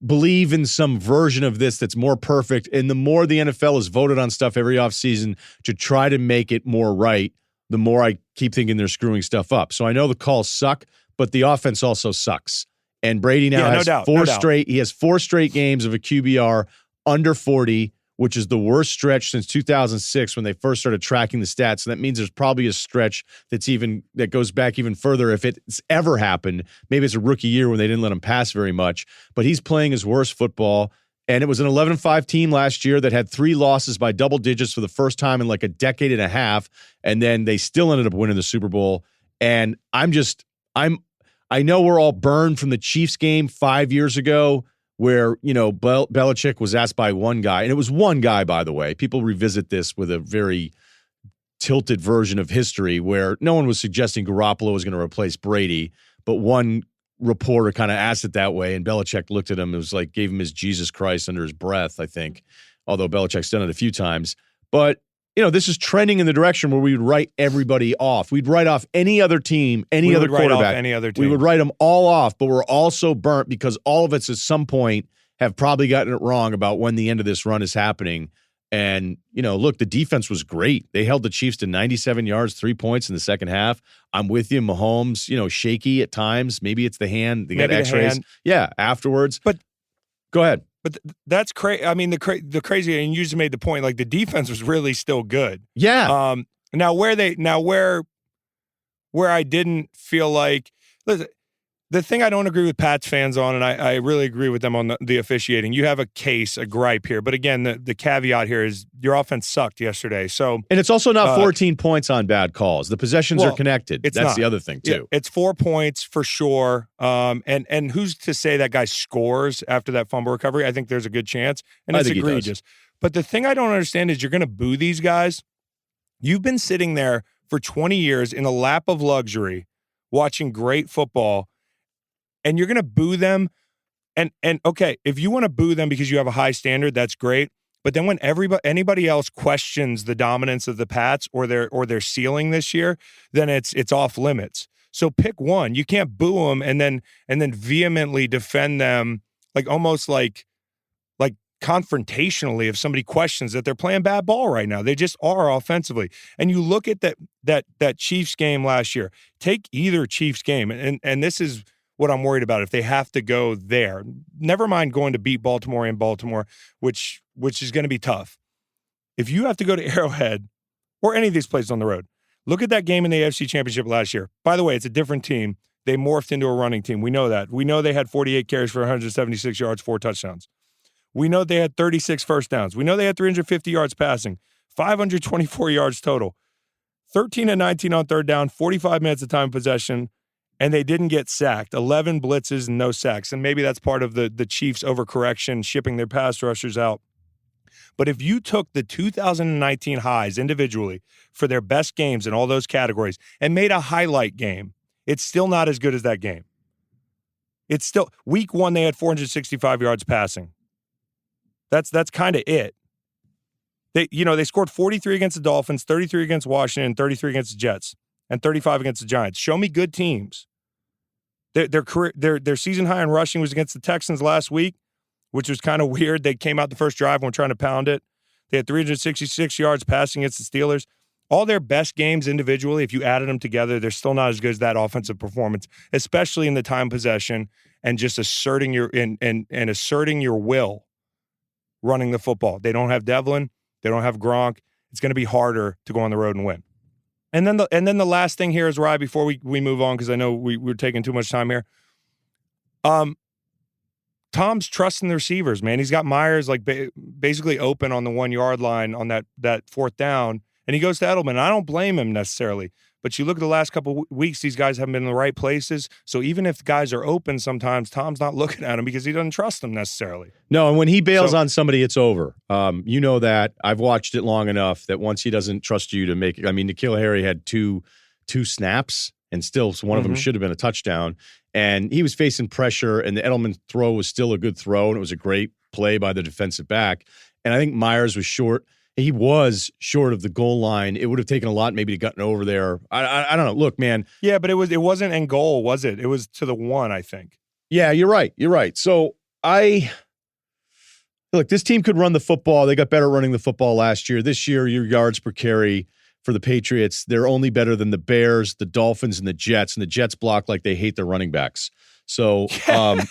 believe in some version of this that's more perfect. And the more the NFL has voted on stuff every offseason to try to make it more right, the more I keep thinking they're screwing stuff up. So I know the calls suck, but the offense also sucks. And Brady now has four straight. He has 4 straight games of a QBR under 40, which is the worst stretch since 2006 when they first started tracking the stats. So that means there's probably a stretch that goes back even further if it's ever happened. Maybe it's a rookie year when they didn't let him pass very much. But he's playing his worst football. And it was an 11-5 team last year that had 3 losses by double digits for the first time in like a decade and a half. And then they still ended up winning the Super Bowl. And I know we're all burned from the Chiefs game 5 years ago where, Belichick was asked by one guy, and it was one guy, by the way. People revisit this with a very tilted version of history where no one was suggesting Garoppolo was going to replace Brady, but one reporter kind of asked it that way, and Belichick looked at him. It was like gave him his Jesus Christ under his breath, I think, although Belichick's done it a few times. But this is trending in the direction where we would write everybody off. We'd write off any other team, any other quarterback. Any other team. We would write them all off, but we're also burnt because all of us at some point have probably gotten it wrong about when the end of this run is happening. And, look, the defense was great. They held the Chiefs to 97 yards, 3 points in the second half. I'm with you. Mahomes, shaky at times. Maybe it's the hand. They got x-rays. Yeah, afterwards. But go ahead. But that's crazy. I mean, the crazy, and you just made the point, like the defense was really still good. Yeah. Now where I didn't feel like, listen, the thing I don't agree with Pats fans on, and I really agree with them on the officiating. You have a gripe here, but again, the caveat here is your offense sucked yesterday. So, and it's also not 14 points on bad calls. The possessions are connected. That's the other thing too. Yeah, it's 4 points for sure. And who's to say that guy scores after that fumble recovery? I think there's a good chance, and it's egregious. But the thing I don't understand is you're going to boo these guys. You've been sitting there for 20 years in a lap of luxury, watching great football. And you're going to boo them. And okay, if you want to boo them because you have a high standard, that's great. But then when anybody else questions the dominance of the Pats or their ceiling this year, then it's off limits. So pick one. You can't boo them and then vehemently defend them almost like confrontationally if somebody questions that they're playing bad ball right now. They just are offensively. And you look at that Chiefs game last year. Take either Chiefs game, and this is what I'm worried about if they have to go there. Never mind going to beat Baltimore in Baltimore, which is going to be tough. If you have to go to Arrowhead or any of these places on the road, look at that game in the AFC Championship last year. By the way, it's a different team. They morphed into a running team. We know that. We know they had 48 carries for 176 yards, 4 touchdowns. We know they had 36 first downs. We know they had 350 yards passing, 524 yards total, 13 and 19 on third down, 45 minutes of time of possession, and they didn't get sacked. 11 blitzes and no sacks. And maybe that's part of the Chiefs' overcorrection, shipping their pass rushers out. But if you took the 2019 highs individually for their best games in all those categories and made a highlight game, it's still not as good as that game. It's still, week 1, they had 465 yards passing. That's kind of it. They scored 43 against the Dolphins, 33 against Washington, 33 against the Jets, and 35 against the Giants. Show me good teams. Their season high in rushing was against the Texans last week, which was kind of weird. They came out the first drive and were trying to pound it. They had 366 yards passing against the Steelers. All their best games individually, if you added them together, they're still not as good as that offensive performance, especially in the time possession and just asserting your asserting your will running the football. They don't have Devlin. They don't have Gronk. It's going to be harder to go on the road and win. And then the last thing here is, Rye, before we move on, because I know we're taking too much time here. Tom's trusting the receivers, man. He's got Myers like basically open on the 1 yard line on that fourth down, and he goes to Edelman. I don't blame him necessarily, but you look at the last couple of weeks, these guys haven't been in the right places. So even if guys are open, sometimes Tom's not looking at them because he doesn't trust them necessarily. No, and when he bails on somebody, it's over. You know that. I've watched it long enough that once he doesn't trust you to make it. I mean, N'Keal Harry had two snaps, and still one of them should have been a touchdown. And he was facing pressure, and the Edelman throw was still a good throw, and it was a great play by the defensive back. And I think Myers was short. He was short of the goal line. It would have taken a lot maybe to gotten over there. I don't know. Look, man. Yeah, but it wasn't in goal, was it? It was to the 1, I think. Yeah, you're right. You're right. So look, this team could run the football. They got better running the football last year. This year, your yards per carry for the Patriots, they're only better than the Bears, the Dolphins, and the Jets. And the Jets block like they hate their running backs. So, and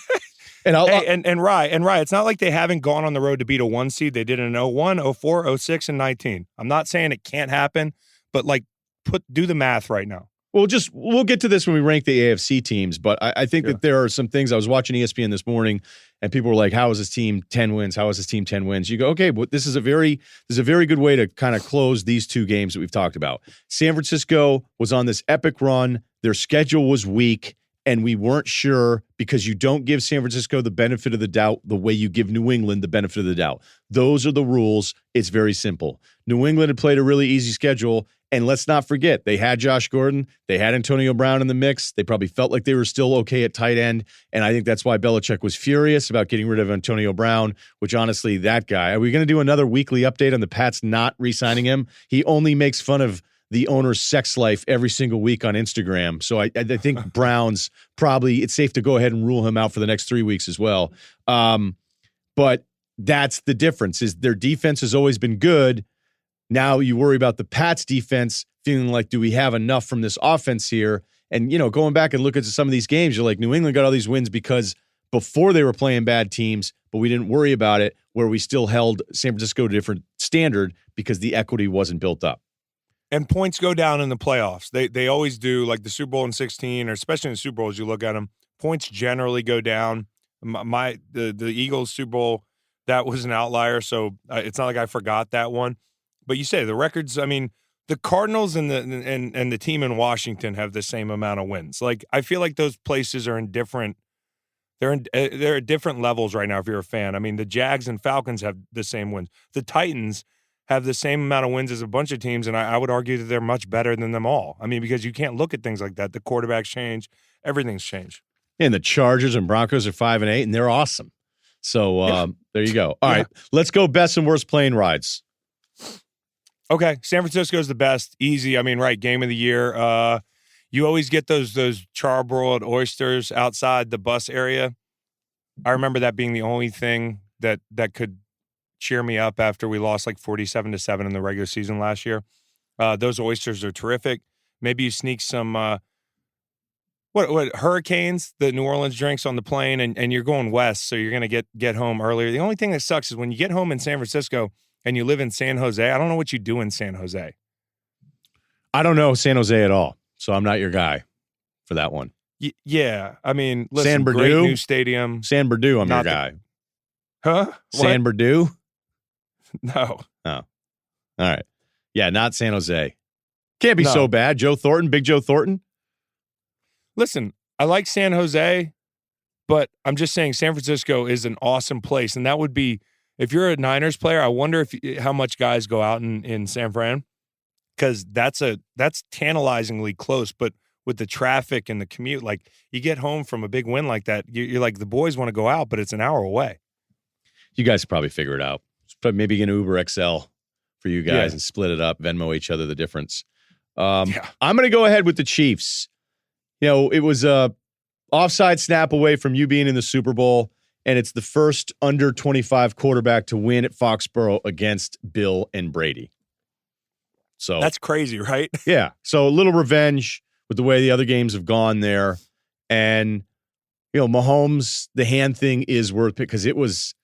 Rye, it's not like they haven't gone on the road to beat a 1 seed. They did it in 01, 04, 06, and 19. I'm not saying it can't happen, but do the math right now. We'll get to this when we rank the AFC teams, but I think that there are some things. I was watching ESPN this morning, and people were like, "How is this team 10 wins? How is this team 10 wins?" You go, "Okay, but this is a very good way to kind of close these two games that we've talked about." San Francisco was on this epic run. Their schedule was weak, and we weren't sure because you don't give San Francisco the benefit of the doubt the way you give New England the benefit of the doubt. Those are the rules. It's very simple. New England had played a really easy schedule. And let's not forget, they had Josh Gordon. They had Antonio Brown in the mix. They probably felt like they were still okay at tight end. And I think that's why Belichick was furious about getting rid of Antonio Brown, which honestly, that guy, are we going to do another weekly update on the Pats not re-signing him? He only makes fun of the owner's sex life every single week on Instagram. So I think Brown's probably, it's safe to go ahead and rule him out for the next 3 weeks as well. But that's the difference, is their defense has always been good. Now you worry about the Pats defense feeling like, do we have enough from this offense here? And, going back and look at some of these games, you're like, New England got all these wins because before they were playing bad teams, but we didn't worry about it, where we still held San Francisco to a different standard because the equity wasn't built up. And points go down in the playoffs. They always do, like the Super Bowl in 16, or especially in the Super Bowl, as you look at them, points generally go down. The Eagles Super Bowl, that was an outlier, so it's not like I forgot that one. But you say the records, I mean, the Cardinals and the team in Washington have the same amount of wins. Like, I feel like those places are in different – they're at different levels right now if you're a fan. I mean, the Jags and Falcons have the same wins. The Titans have the same amount of wins as a bunch of teams, and I would argue that they're much better than them all. I mean, because you can't look at things like that. The quarterbacks change. Everything's changed. And the Chargers and Broncos are 5-8, and they're awesome. So there you go. All right, let's go best and worst plane rides. Okay, San Francisco's the best. Easy. I mean, right, game of the year. You always get those charbroiled oysters outside the bus area. I remember that being the only thing that could cheer me up after we lost like 47-7 in the regular season last year. Those oysters are terrific. Maybe you sneak some what Hurricanes, the New Orleans drinks on the plane, and you're going west, so you're going to get home earlier. The only thing that sucks is when you get home in San Francisco and you live in San Jose, I don't know what you do in San Jose. I don't know San Jose at all, so I'm not your guy for that one. Yeah, I mean, listen, San Berdue, great new stadium. San Berdue, I'm your guy. Huh? San Berdue? No. Oh. All right. Yeah, not San Jose. Can't be so bad. Joe Thornton, Big Joe Thornton. Listen, I like San Jose, but I'm just saying San Francisco is an awesome place, and that would be, if you're a Niners player, I wonder how much guys go out in San Fran, because that's tantalizingly close. But with the traffic and the commute, like, you get home from a big win like that, you're like, the boys want to go out, but it's an hour away. You guys probably figure it out. But maybe an Uber XL for you guys Yeah. and split it up, Venmo each other the difference. Yeah. I'm going to go ahead with the Chiefs. It was a offside snap away from you being in the Super Bowl, and it's the first under 25 quarterback to win at Foxborough against Bill and Brady. So That's crazy, right? yeah. So a little revenge with the way the other games have gone there. And, Mahomes, the hand thing is worth it because it was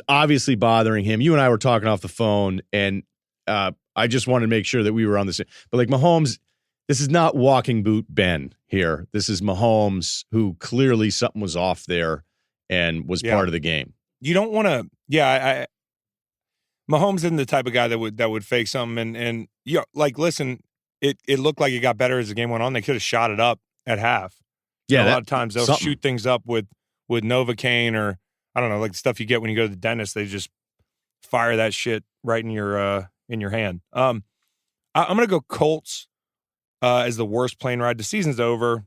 obviously bothering him. You and I were talking off the phone, and I just wanted to make sure that we were on the same. But like Mahomes, this is not walking boot Ben here. This is Mahomes, who clearly something was off there and was part of the game. You don't want to. Yeah, Mahomes isn't the type of guy that would fake something. And listen, it looked like it got better as the game went on. They could have shot it up at half. Yeah, a lot of times they'll shoot things up with Novocaine, or I don't know, like the stuff you get when you go to the dentist. They just fire that shit right in your hand. I'm gonna go Colts as the worst plane ride. The season's over.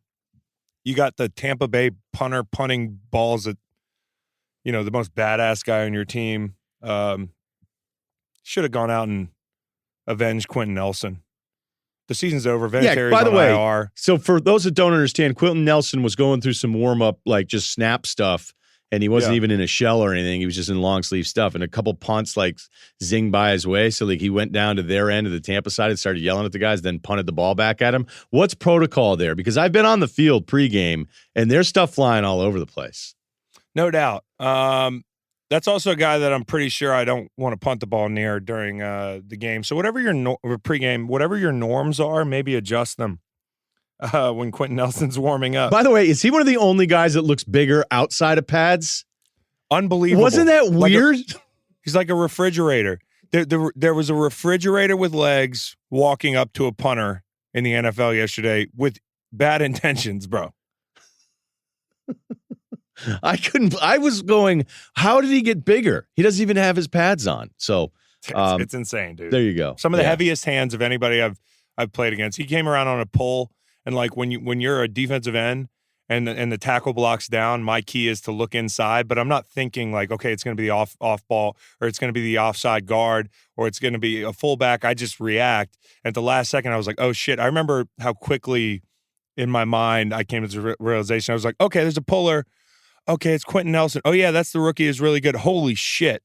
You got the Tampa Bay punter punting balls at the most badass guy on your team. Should have gone out and avenged Quentin Nelson. The season's over. Vinatieri's by the on way, IR. So for those that don't understand, Quentin Nelson was going through some warm-up, like just snap stuff, and he wasn't even in a shell or anything. He was just in long-sleeve stuff, and a couple punts like zinged by his way. So like he went down to their end of the Tampa side and started yelling at the guys, then punted the ball back at him. What's protocol there? Because I've been on the field pregame, and there's stuff flying all over the place. No doubt. That's also a guy that I'm pretty sure I don't want to punt the ball near during the game. So whatever your pregame, whatever your norms are, maybe adjust them when Quentin Nelson's warming up. By the way, is he one of the only guys that looks bigger outside of pads? Unbelievable. Wasn't that weird? He's like a refrigerator. There was a refrigerator with legs walking up to a punter in the NFL yesterday with bad intentions, bro. I was going, how did he get bigger? He doesn't even have his pads on. So it's insane, dude. There you go. Some of the heaviest hands of anybody I've played against. He came around on a pole, and like when you're a defensive end and the tackle blocks down, my key is to look inside, but I'm not thinking like, okay, it's going to be the off ball, or it's going to be the offside guard, or it's going to be a fullback. I just react. And at the last second, I was like, oh shit. I remember how quickly in my mind I came to the realization. I was like, okay, there's a puller. Okay, it's Quentin Nelson. Oh, yeah, that's the rookie is really good. Holy shit.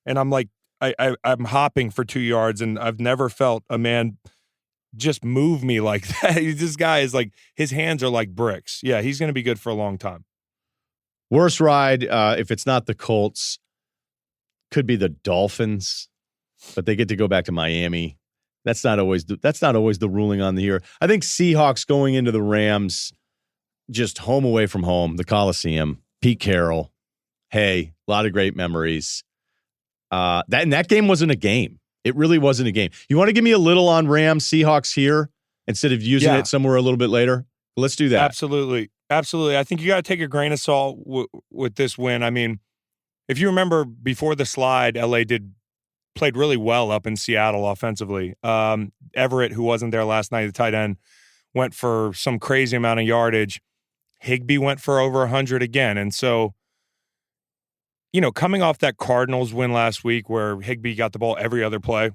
And I'm like, I'm hopping for 2 yards, and I've never felt a man just move me like that. This guy is like, his hands are like bricks. Yeah, he's going to be good for a long time. Worst ride, if it's not the Colts, could be the Dolphins, but they get to go back to Miami. That's not always the ruling on the year. I think Seahawks going into the Rams, just home away from home, the Coliseum. Pete Carroll, hey, a lot of great memories. That game wasn't a game. It really wasn't a game. You want to give me a little on Rams Seahawks here instead of using it somewhere a little bit later? Let's do that. Absolutely. I think you got to take a grain of salt with this win. I mean, if you remember before the slide, LA played really well up in Seattle offensively. Everett, who wasn't there last night, the tight end, went for some crazy amount of yardage. Higbee went for over 100 again. And so, coming off that Cardinals win last week where Higbee got the ball every other play,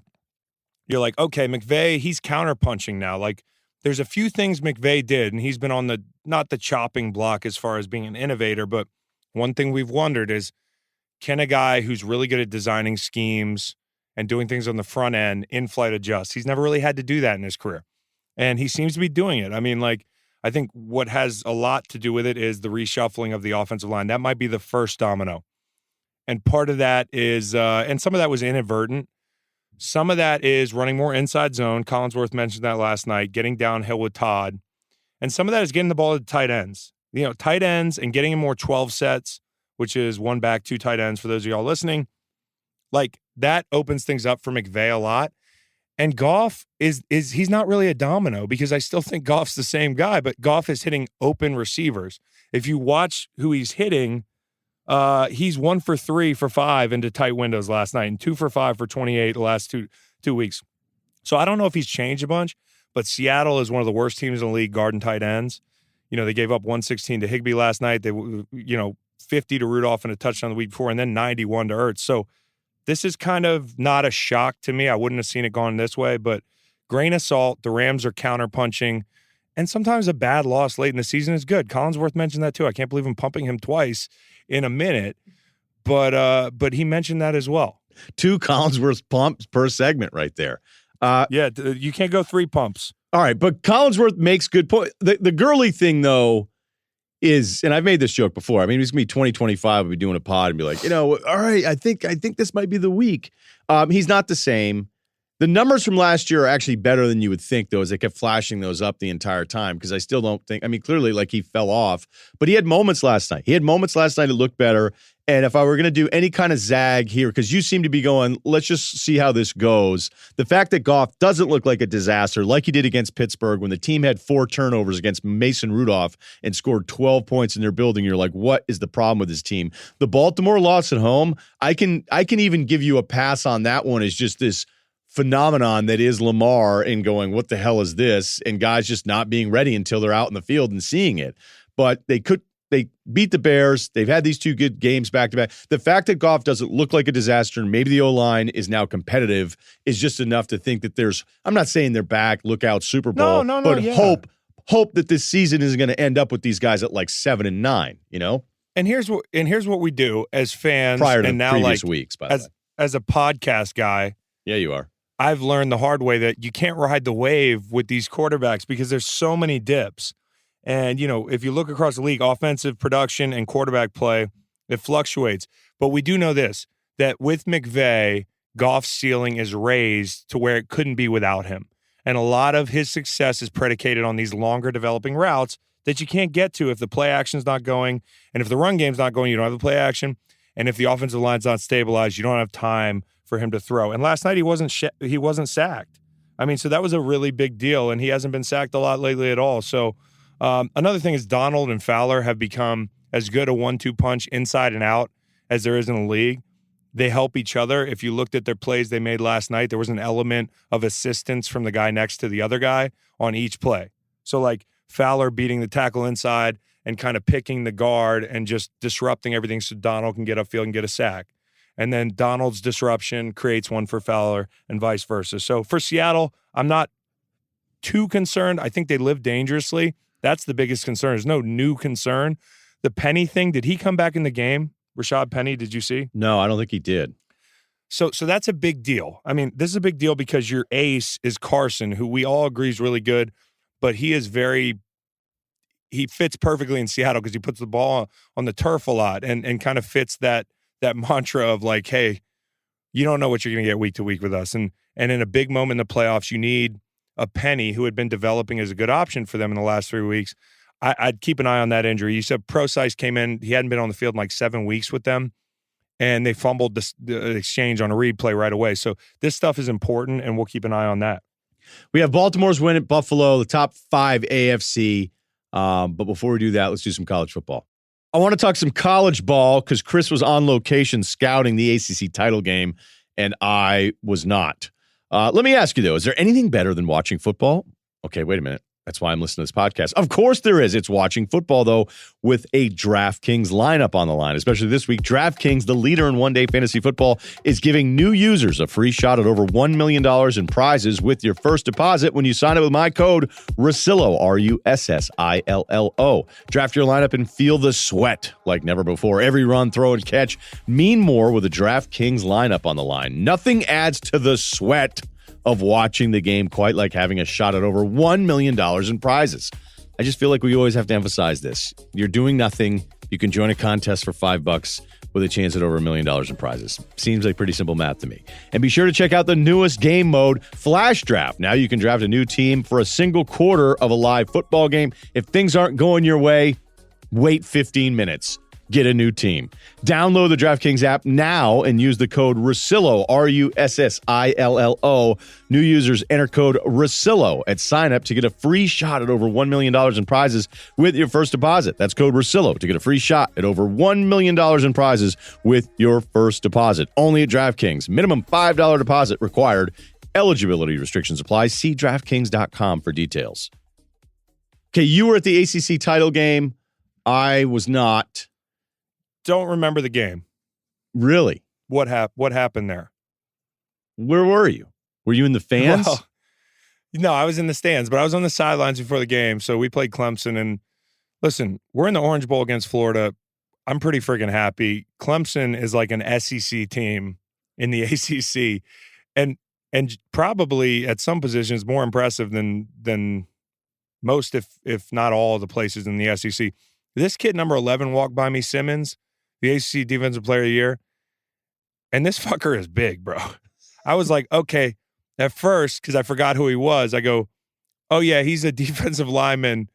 you're like, okay, McVay, he's counterpunching now. Like, there's a few things McVay did, and he's been on not the chopping block as far as being an innovator, but one thing we've wondered is, can a guy who's really good at designing schemes and doing things on the front end in-flight adjust? He's never really had to do that in his career, and he seems to be doing it. I mean, like, I think what has a lot to do with it is the reshuffling of the offensive line. That might be the first domino. And part of that is, and some of that was inadvertent. Some of that is running more inside zone. Collinsworth mentioned that last night, getting downhill with Todd. And some of that is getting the ball to tight ends. Tight ends and getting in more 12 sets, which is one back, two tight ends for those of y'all listening. Like, that opens things up for McVay a lot. And Goff he's not really a domino, because I still think Goff's the same guy, but Goff is hitting open receivers. If you watch who he's hitting, he's 1 for 3 for 5 into tight windows last night, and 2 for 5 for 28 the last two weeks. So I don't know if he's changed a bunch, but Seattle is one of the worst teams in the league guarding tight ends. They gave up 116 to Higbee last night. They, 50 to Rudolph and a touchdown the week before, and then 91 to Ertz. So this is kind of not a shock to me. I wouldn't have seen it going this way, but grain of salt. The Rams are counterpunching, and sometimes a bad loss late in the season is good. Collinsworth mentioned that too. I can't believe I'm pumping him twice in a minute, but he mentioned that as well. 2 Collinsworth pumps per segment right there. You can't go 3 pumps. All right, but Collinsworth makes good point. The Gurley thing, though, is, and I've made this joke before. I mean, it's going to be 2025. We'll be doing a pod and be like, all right, I think this might be the week. He's not the same. The numbers from last year are actually better than you would think, though, as they kept flashing those up the entire time, because I still don't think, I mean, clearly, like, he fell off, but he had moments last night. That looked better. And if I were going to do any kind of zag here, because you seem to be going, let's just see how this goes. The fact that Goff doesn't look like a disaster like he did against Pittsburgh when the team had 4 turnovers against Mason Rudolph and scored 12 points in their building. You're like, what is the problem with this team? The Baltimore loss at home, I can even give you a pass on that one as just this phenomenon that is Lamar and going, what the hell is this? And guys just not being ready until they're out in the field and seeing it. But they beat the Bears. They've had these 2 good games back to back. The fact that Goff doesn't look like a disaster and maybe the O-line is now competitive is just enough to think that I'm not saying they're back, look out Super Bowl, but hope that this season isn't going to end up with these guys at like 7-9, you know? And here's what we do as fans prior to and now previous like weeks, by the way. As a podcast guy. Yeah, you are. I've learned the hard way that you can't ride the wave with these quarterbacks because there's so many dips. And, if you look across the league, offensive production and quarterback play, it fluctuates. But we do know this, that with McVay, Goff's ceiling is raised to where it couldn't be without him. And a lot of his success is predicated on these longer developing routes that you can't get to if the play action's not going. And if the run game's not going, you don't have the play action. And if the offensive line's not stabilized, you don't have time for him to throw. And last night he wasn't sacked. I mean, so that was a really big deal, and he hasn't been sacked a lot lately at all. So another thing is Donald and Fowler have become as good a 1-2 punch inside and out as there is in the league. They help each other. If you looked at their plays they made last night, there was an element of assistance from the guy next to the other guy on each play. So like Fowler beating the tackle inside and kind of picking the guard and just disrupting everything so Donald can get upfield and get a sack. And then Donald's disruption creates one for Fowler and vice versa. So for Seattle, I'm not too concerned. I think they live dangerously. That's the biggest concern. There's no new concern. The Penny thing, did he come back in the game? Rashad Penny, did you see? No, I don't think he did. So that's a big deal. I mean, this is a big deal because your ace is Carson, who we all agree is really good, but he fits perfectly in Seattle because he puts the ball on the turf a lot and kind of fits that mantra of like, hey, you don't know what you're going to get week to week with us. And in a big moment in the playoffs, you need a Penny who had been developing as a good option for them in the last 3 weeks. I'd keep an eye on that injury. You said Procise came in. He hadn't been on the field in like 7 weeks with them, and they fumbled the exchange on a read play right away. So this stuff is important, and we'll keep an eye on that. We have Baltimore's win at Buffalo, the top 5 AFC. But before we do that, let's do some college football. I want to talk some college ball because Chris was on location scouting the ACC title game, and I was not. Let me ask you, though, is there anything better than watching football? Okay, wait a minute. That's why I'm listening to this podcast. Of course there is. It's watching football, though, with a DraftKings lineup on the line, especially this week. DraftKings, the leader in one-day fantasy football, is giving new users a free shot at over $1 million in prizes with your first deposit when you sign up with my code RUSSILLO, RUSSILLO. Draft your lineup and feel the sweat like never before. Every run, throw, and catch mean more with a DraftKings lineup on the line. Nothing adds to the sweat of watching the game quite like having a shot at over $1 million in prizes. I just feel like we always have to emphasize this. You're doing nothing. You can join a contest for $5 with a chance at over $1 million in prizes. Seems like pretty simple math to me. And be sure to check out the newest game mode, Flash Draft. Now you can draft a new team for a single quarter of a live football game. If things aren't going your way, wait 15 minutes. Get a new team. Download the DraftKings app now and use the code RUSSILLO, RUSSILLO. New users enter code RUSSILLO at sign up to get a free shot at over $1 million in prizes with your first deposit. That's code RUSSILLO to get a free shot at over $1 million in prizes with your first deposit. Only at DraftKings. Minimum $5 deposit required. Eligibility restrictions apply. See DraftKings.com for details. Okay, you were at the ACC title game. I was not. don't remember the game. Really? What happened there? Where were you? Were you in the fans? Well, no, I was in the stands, but I was on the sidelines before the game. So we played Clemson, and listen, we're in the Orange Bowl against Florida. I'm pretty freaking happy. Clemson is like an SEC team in the ACC, and probably at some positions more impressive than most, if not all, of the places in the SEC. This kid, number 11, walked by me, Simmons, the ACC Defensive Player of the Year, and this fucker is big, bro. I was like, okay, at first, because I forgot who he was, I go, oh, yeah, he's a defensive lineman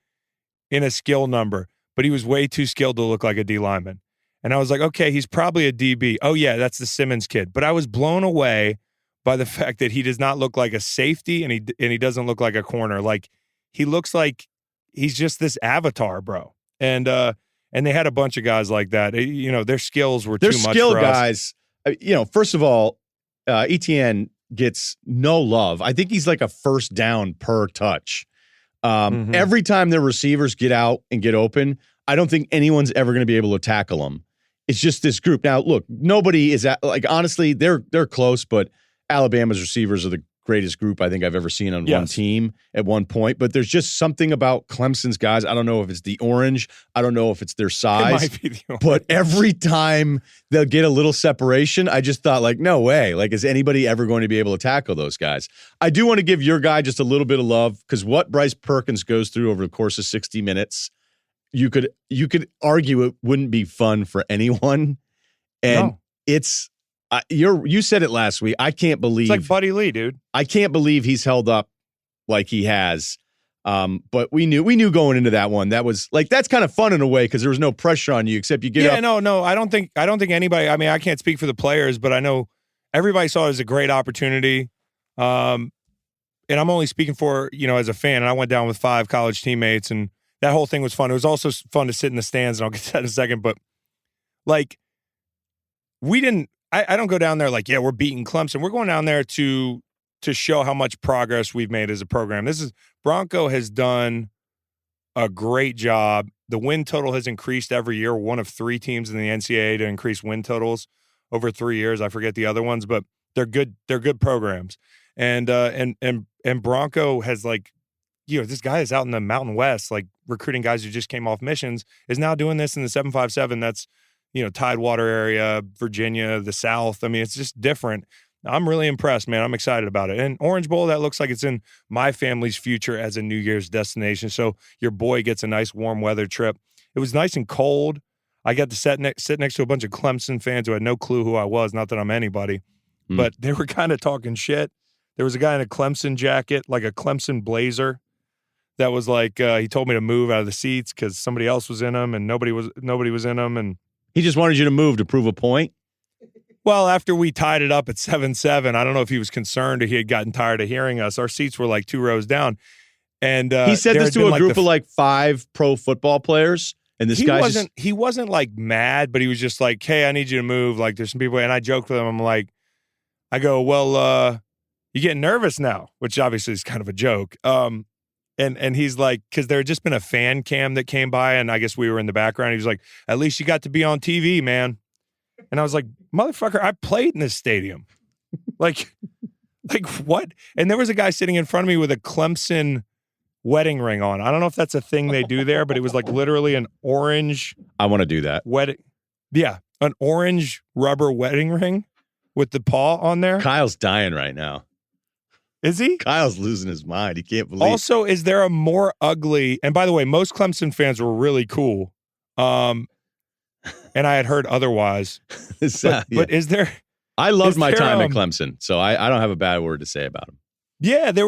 in a skill number, but he was way too skilled to look like a D lineman. And I was like, okay, he's probably a DB. Oh, yeah, that's the Simmons kid. But I was blown away by the fact that he does not look like a safety, and he doesn't look like a corner. Like, he looks like he's just this avatar, bro. And they had a bunch of guys like that. You know, their skills were too much for us. Their skill guys, you know, first of all, ETN gets no love. I think he's like a first down per touch. Every time their receivers get out and get open, I don't think anyone's ever going to be able to tackle them. It's just this group. Now, look, nobody is honestly, they're close, but Alabama's receivers are the greatest group I think I've ever seen on one team at one point. But there's just something about Clemson's guys. I don't know if it's the orange. I don't know if it's their size. It might be the orange. But every time they'll get a little separation, I just thought, like, no way. Like, is anybody ever going to be able to tackle those guys? I do want to give your guy just a little bit of love, because what Bryce Perkins goes through over the course of 60 minutes, you could argue it wouldn't be fun for anyone. And it's you said it last week. I can't believe it's like Buddy Lee, dude. I can't believe he's held up like he has. But we knew going into that one, that was like, that's kind of fun in a way, because there was no pressure on you except you get up. No. I don't think anybody, I mean, I can't speak for the players, but I know everybody saw it as a great opportunity. And I'm only speaking for, as a fan, and I went down with 5 college teammates, and that whole thing was fun. It was also fun to sit in the stands, and I'll get to that in a second. But like, I don't go down there like, yeah, we're beating Clemson. We're going down there to show how much progress we've made as a program. Bronco has done a great job. The win total has increased every year. One of 3 teams in the NCAA to increase win totals over 3 years. I forget the other ones, but they're good. They're good programs. And Bronco has, like, this guy is out in the Mountain West, like, recruiting guys who just came off missions, is now doing this in the 757. That's, Tidewater area, Virginia, the South. I mean, it's just different. I'm really impressed, man. I'm excited about it. And Orange Bowl, that looks like it's in my family's future as a New Year's destination. So your boy gets a nice warm weather trip. It was nice and cold. I got to sit next to a bunch of Clemson fans who had no clue who I was. Not that I'm anybody, but they were kind of talking shit. There was a guy in a Clemson jacket, like a Clemson blazer, that was like, he told me to move out of the seats because somebody else was in them and nobody was in them. And he just wanted you to move to prove a point. Well, after we tied it up at 7-7, I don't know if he was concerned or he had gotten tired of hearing us. Our seats were like 2 rows down. And he said this to a group of like 5 pro football players. And this guy he wasn't like mad, but he was just like, hey, I need you to move. Like, there's some people. And I joked with him. I'm like, I go, well, you getting nervous now, which obviously is kind of a joke. And he's like, because there had just been a fan cam that came by, and I guess we were in the background. He was like, at least you got to be on TV, man. And I was like, motherfucker, I played in this stadium. like what? And there was a guy sitting in front of me with a Clemson wedding ring on. I don't know if that's a thing they do there, but it was like literally an orange. I want to do that. Yeah, an orange rubber wedding ring with the paw on there. Kyle's dying right now. Is he? Kyle's losing his mind. He can't believe. Also, is there a more ugly? And by the way, most Clemson fans were really cool. And I had heard otherwise. But is there? I loved my time at Clemson, so I don't have a bad word to say about them. Yeah, it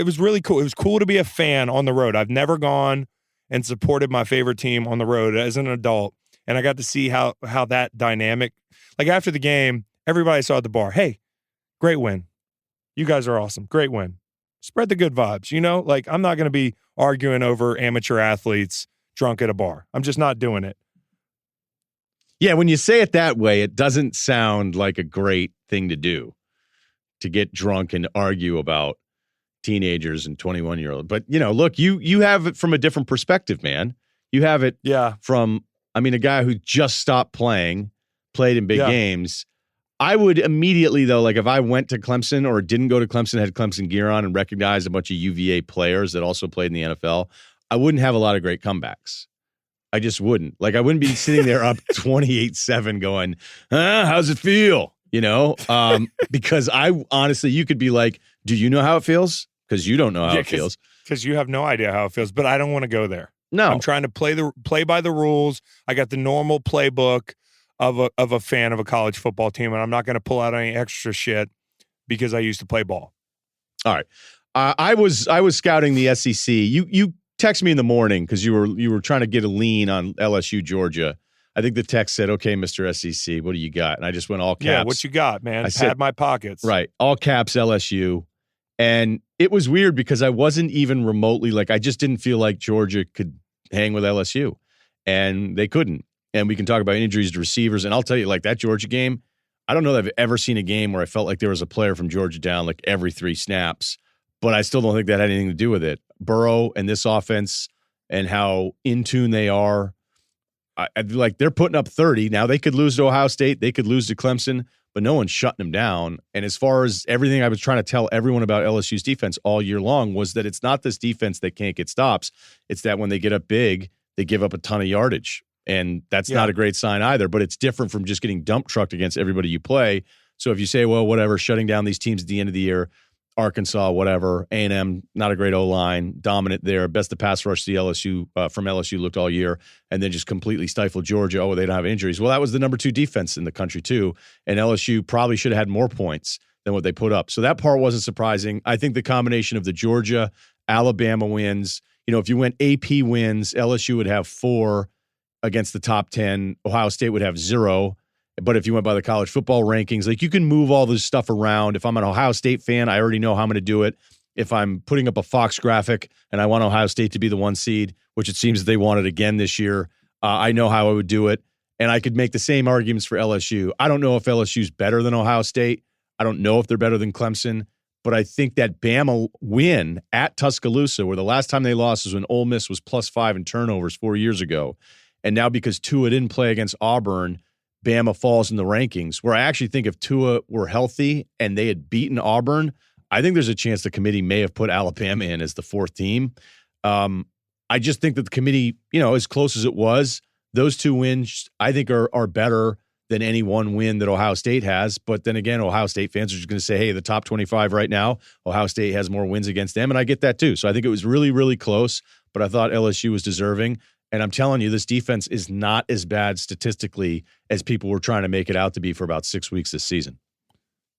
was really cool. It was cool to be a fan on the road. I've never gone and supported my favorite team on the road as an adult, and I got to see how that dynamic. Like after the game, everybody saw at the bar, "Hey, great win. You guys are awesome. Great win. Spread the good vibes." Like I'm not going to be arguing over amateur athletes drunk at a bar. I'm just not doing it. Yeah, when you say it that way, it doesn't sound like a great thing to do, to get drunk and argue about teenagers and 21-year-olds. But, look, you have it from a different perspective, man. You have it from I mean, a guy who just stopped playing, played in big Yeah. games. I would immediately, though, like if I went to Clemson or didn't go to Clemson, had Clemson gear on and recognized a bunch of UVA players that also played in the NFL, I wouldn't have a lot of great comebacks. I just wouldn't. Like I wouldn't be sitting there up 28-7 going, how's it feel? You know, because I honestly, you could be like, do you know how it feels? Because you don't know how it feels. Because you have no idea how it feels, but I don't want to go there. No. I'm trying to play by the rules. I got the normal playbook of a fan of a college football team, and I'm not going to pull out any extra shit because I used to play ball. All right. I was scouting the SEC. You text me in the morning because you were trying to get a lean on LSU Georgia. I think the text said, "Okay, Mr. SEC, what do you got?" And I just went all caps. Yeah, what you got, man? I said my pockets. Right, all caps LSU. And it was weird because I wasn't even remotely like I just didn't feel like Georgia could hang with LSU, and they couldn't. And we can talk about injuries to receivers. And I'll tell you, like that Georgia game, I don't know that I've ever seen a game where I felt like there was a player from Georgia down like every 3 snaps. But I still don't think that had anything to do with it. Burrow and this offense and how in tune they are. Like they're putting up 30. Now they could lose to Ohio State. They could lose to Clemson, but no one's shutting them down. And as far as everything I was trying to tell everyone about LSU's defense all year long was that it's not this defense that can't get stops. It's that when they get up big, they give up a ton of yardage. And that's not a great sign either, but it's different from just getting dump trucked against everybody you play. So if you say, well, whatever, shutting down these teams at the end of the year, Arkansas, whatever, A&M, not a great O-line, dominant there, best to pass rush the LSU from LSU looked all year, and then just completely stifled Georgia. Oh, they don't have injuries. Well, that was the number 2 defense in the country too, and LSU probably should have had more points than what they put up. So that part wasn't surprising. I think the combination of the Georgia, Alabama wins, if you went AP wins, LSU would have 4 against the top 10. Ohio State would have 0. But if you went by the college football rankings, like you can move all this stuff around. If I'm an Ohio State fan, I already know how I'm going to do it. If I'm putting up a Fox graphic and I want Ohio State to be the 1 seed, which it seems that they want it again this year, I know how I would do it. And I could make the same arguments for LSU. I don't know if LSU's better than Ohio State. I don't know if they're better than Clemson. But I think that Bama win at Tuscaloosa, where the last time they lost was when Ole Miss was +5 in turnovers 4 years ago. And now because Tua didn't play against Auburn, Bama falls in the rankings, where I actually think if Tua were healthy and they had beaten Auburn, I think there's a chance the committee may have put Alabama in as the 4th team. I just think that the committee, as close as it was, those 2 wins, I think are better than any one win that Ohio State has. But then again, Ohio State fans are just going to say, hey, the top 25 right now, Ohio State has more wins against them. And I get that too. So I think it was really, really close, but I thought LSU was deserving. And I'm telling you, this defense is not as bad statistically as people were trying to make it out to be for about 6 weeks this season.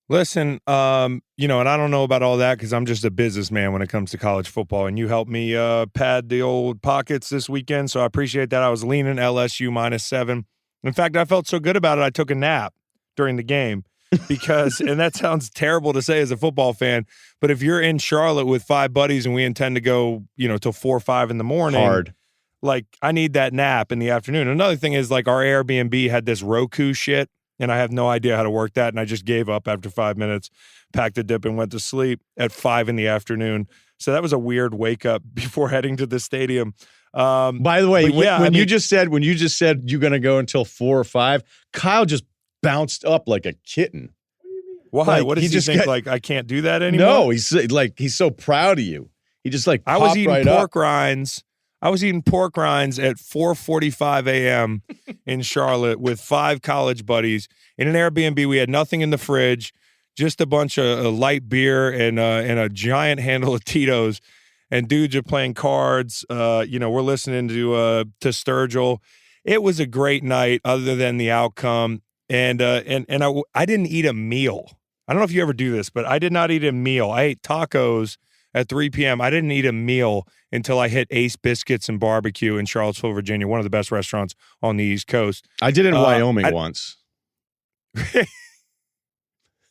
Listen, and I don't know about all that because I'm just a businessman when it comes to college football. And you helped me pad the old pockets this weekend, so I appreciate that. I was leaning LSU -7. In fact, I felt so good about it, I took a nap during the game because, and that sounds terrible to say as a football fan, but if you're in Charlotte with 5 buddies and we intend to go, till 4 or 5 in the morning. Hard. Like, I need that nap in the afternoon. Another thing is, like, our Airbnb had this Roku shit, and I have no idea how to work that, and I just gave up after 5 minutes, packed a dip, and went to sleep at 5 in the afternoon. So that was a weird wake-up before heading to the stadium. By the way, when you just said you're going to go until 4 or 5, Kyle just bounced up like a kitten. Why? Like, what does he think? Like, I can't do that anymore? No, he's so proud of you. He just popped I was eating right pork up. rinds. I was eating pork rinds at 4:45 a.m. in Charlotte with 5 college buddies in an Airbnb. We had nothing in the fridge, just a bunch of light beer and a giant handle of Tito's. And dudes are playing cards. We're listening to Sturgill. It was a great night, other than the outcome. And I didn't eat a meal. I don't know if you ever do this, but I did not eat a meal. I ate tacos at 3 p.m. I didn't eat a meal until I hit Ace Biscuits and Barbecue in Charlottesville, Virginia, one of the best restaurants on the East Coast. I did in Wyoming once.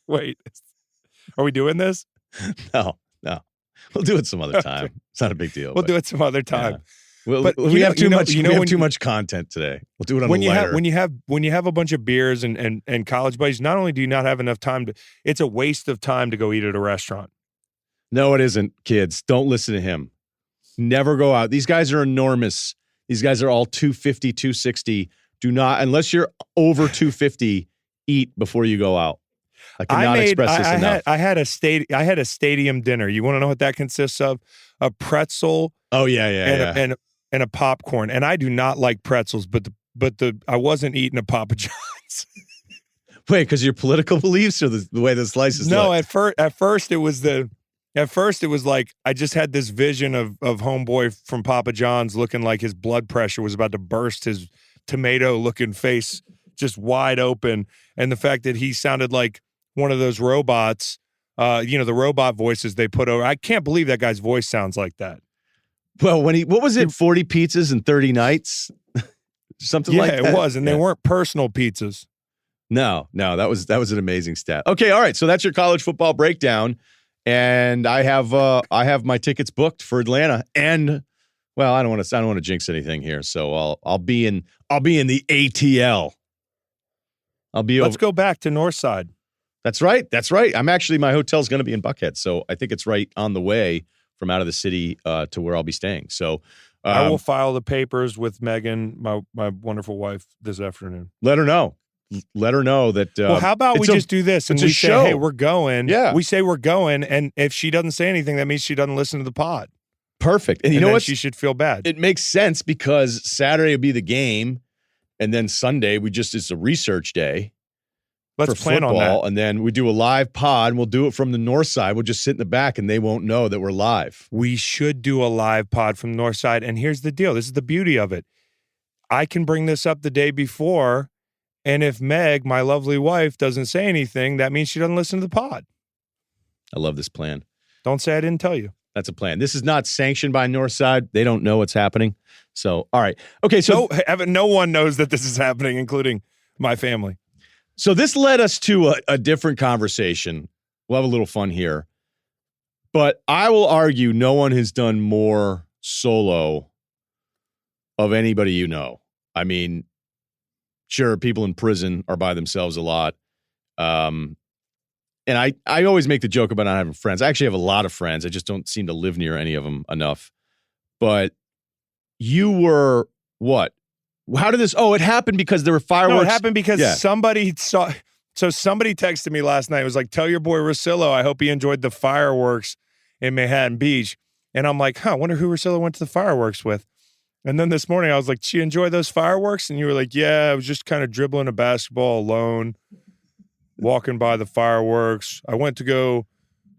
Wait, are we doing this? No. We'll do it some other time. It's not a big deal. We'll do it some other time. Yeah. But we have too much content today. We'll do it on the lighter. When you have a bunch of beers and college buddies, not only do you not have enough time it's a waste of time to go eat at a restaurant. No, it isn't, kids. Don't listen to him. Never go out. These guys are enormous. These guys are all 250, 260. Do not, unless you're over 250, eat before you go out. I cannot express this enough. I had a stadium dinner. You want to know what that consists of? A pretzel. Oh yeah. And a popcorn. And I do not like pretzels, but I wasn't eating a Papa John's. Wait, because your political beliefs or the way the slices No, look? at first it was like I just had this vision of homeboy from Papa John's looking like his blood pressure was about to burst, his tomato-looking face just wide open, and the fact that he sounded like one of those robots, the robot voices they put over. I can't believe that guy's voice sounds like that. Well, what was it? 40 pizzas in 30 nights? Something like that? Yeah, it was, and they weren't personal pizzas. No, that was an amazing stat. Okay, all right. So that's your college football breakdown, and I have my tickets booked for Atlanta. And well, I don't want to jinx anything here, so I'll be in the ATL. Let's go back to Northside. That's right. My hotel's going to be in Buckhead, so I think it's right on the way from out of the city to where I'll be staying. So I will file the papers with Megan, my wonderful wife, this afternoon. Let her know that. Well, how about we just do this and we say, hey, we're going. Yeah. We say we're going, and if she doesn't say anything, that means she doesn't listen to the pod. Perfect. And you know what? She should feel bad. It makes sense because Saturday will be the game, and then Sunday it's a research day. Let's plan football, on that. And then we do a live pod, and we'll do it from the north side. We'll just sit in the back, and they won't know that we're live. We should do a live pod from the north side. And here's the deal. This is the beauty of it. I can bring this up the day before, and if Meg, my lovely wife, doesn't say anything, that means she doesn't listen to the pod. I love this plan. Don't say I didn't tell you. That's a plan. This is not sanctioned by Northside. They don't know what's happening. So, all right. Okay, so no one knows that this is happening, including my family. So this led us to a different conversation. We'll have a little fun here. But I will argue no one has done more solo of anybody you know. I mean, sure, people in prison are by themselves a lot. And I always make the joke about not having friends. I actually have a lot of friends. I just don't seem to live near any of them enough. But you were what? How did this? Oh, it happened because there were fireworks. No, it happened because somebody saw. So somebody texted me last night. It was like, tell your boy Russillo, I hope he enjoyed the fireworks in Manhattan Beach. And I'm like, I wonder who Russillo went to the fireworks with. And then this morning I was like, did you enjoy those fireworks? And you were like, yeah, I was just kind of dribbling a basketball alone, walking by the fireworks. I went to go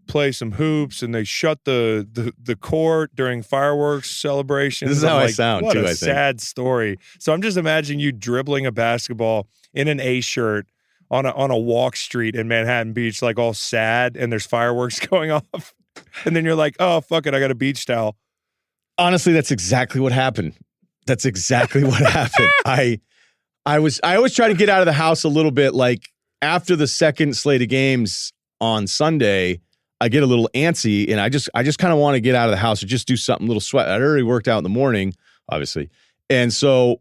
play some hoops, and they shut the court during fireworks celebrations. This is how I sound, what too, a I think. sad story. So I'm just imagining you dribbling a basketball in an A shirt on a walk street in Manhattan Beach, like all sad, and there's fireworks going off. And then you're like, oh, fuck it, I got a beach towel. Honestly, that's exactly what happened. That's exactly what happened. I always try to get out of the house a little bit. Like after the second slate of games on Sunday, I get a little antsy, and I just kind of want to get out of the house or just do something, a little sweat. I'd already worked out in the morning, obviously. And so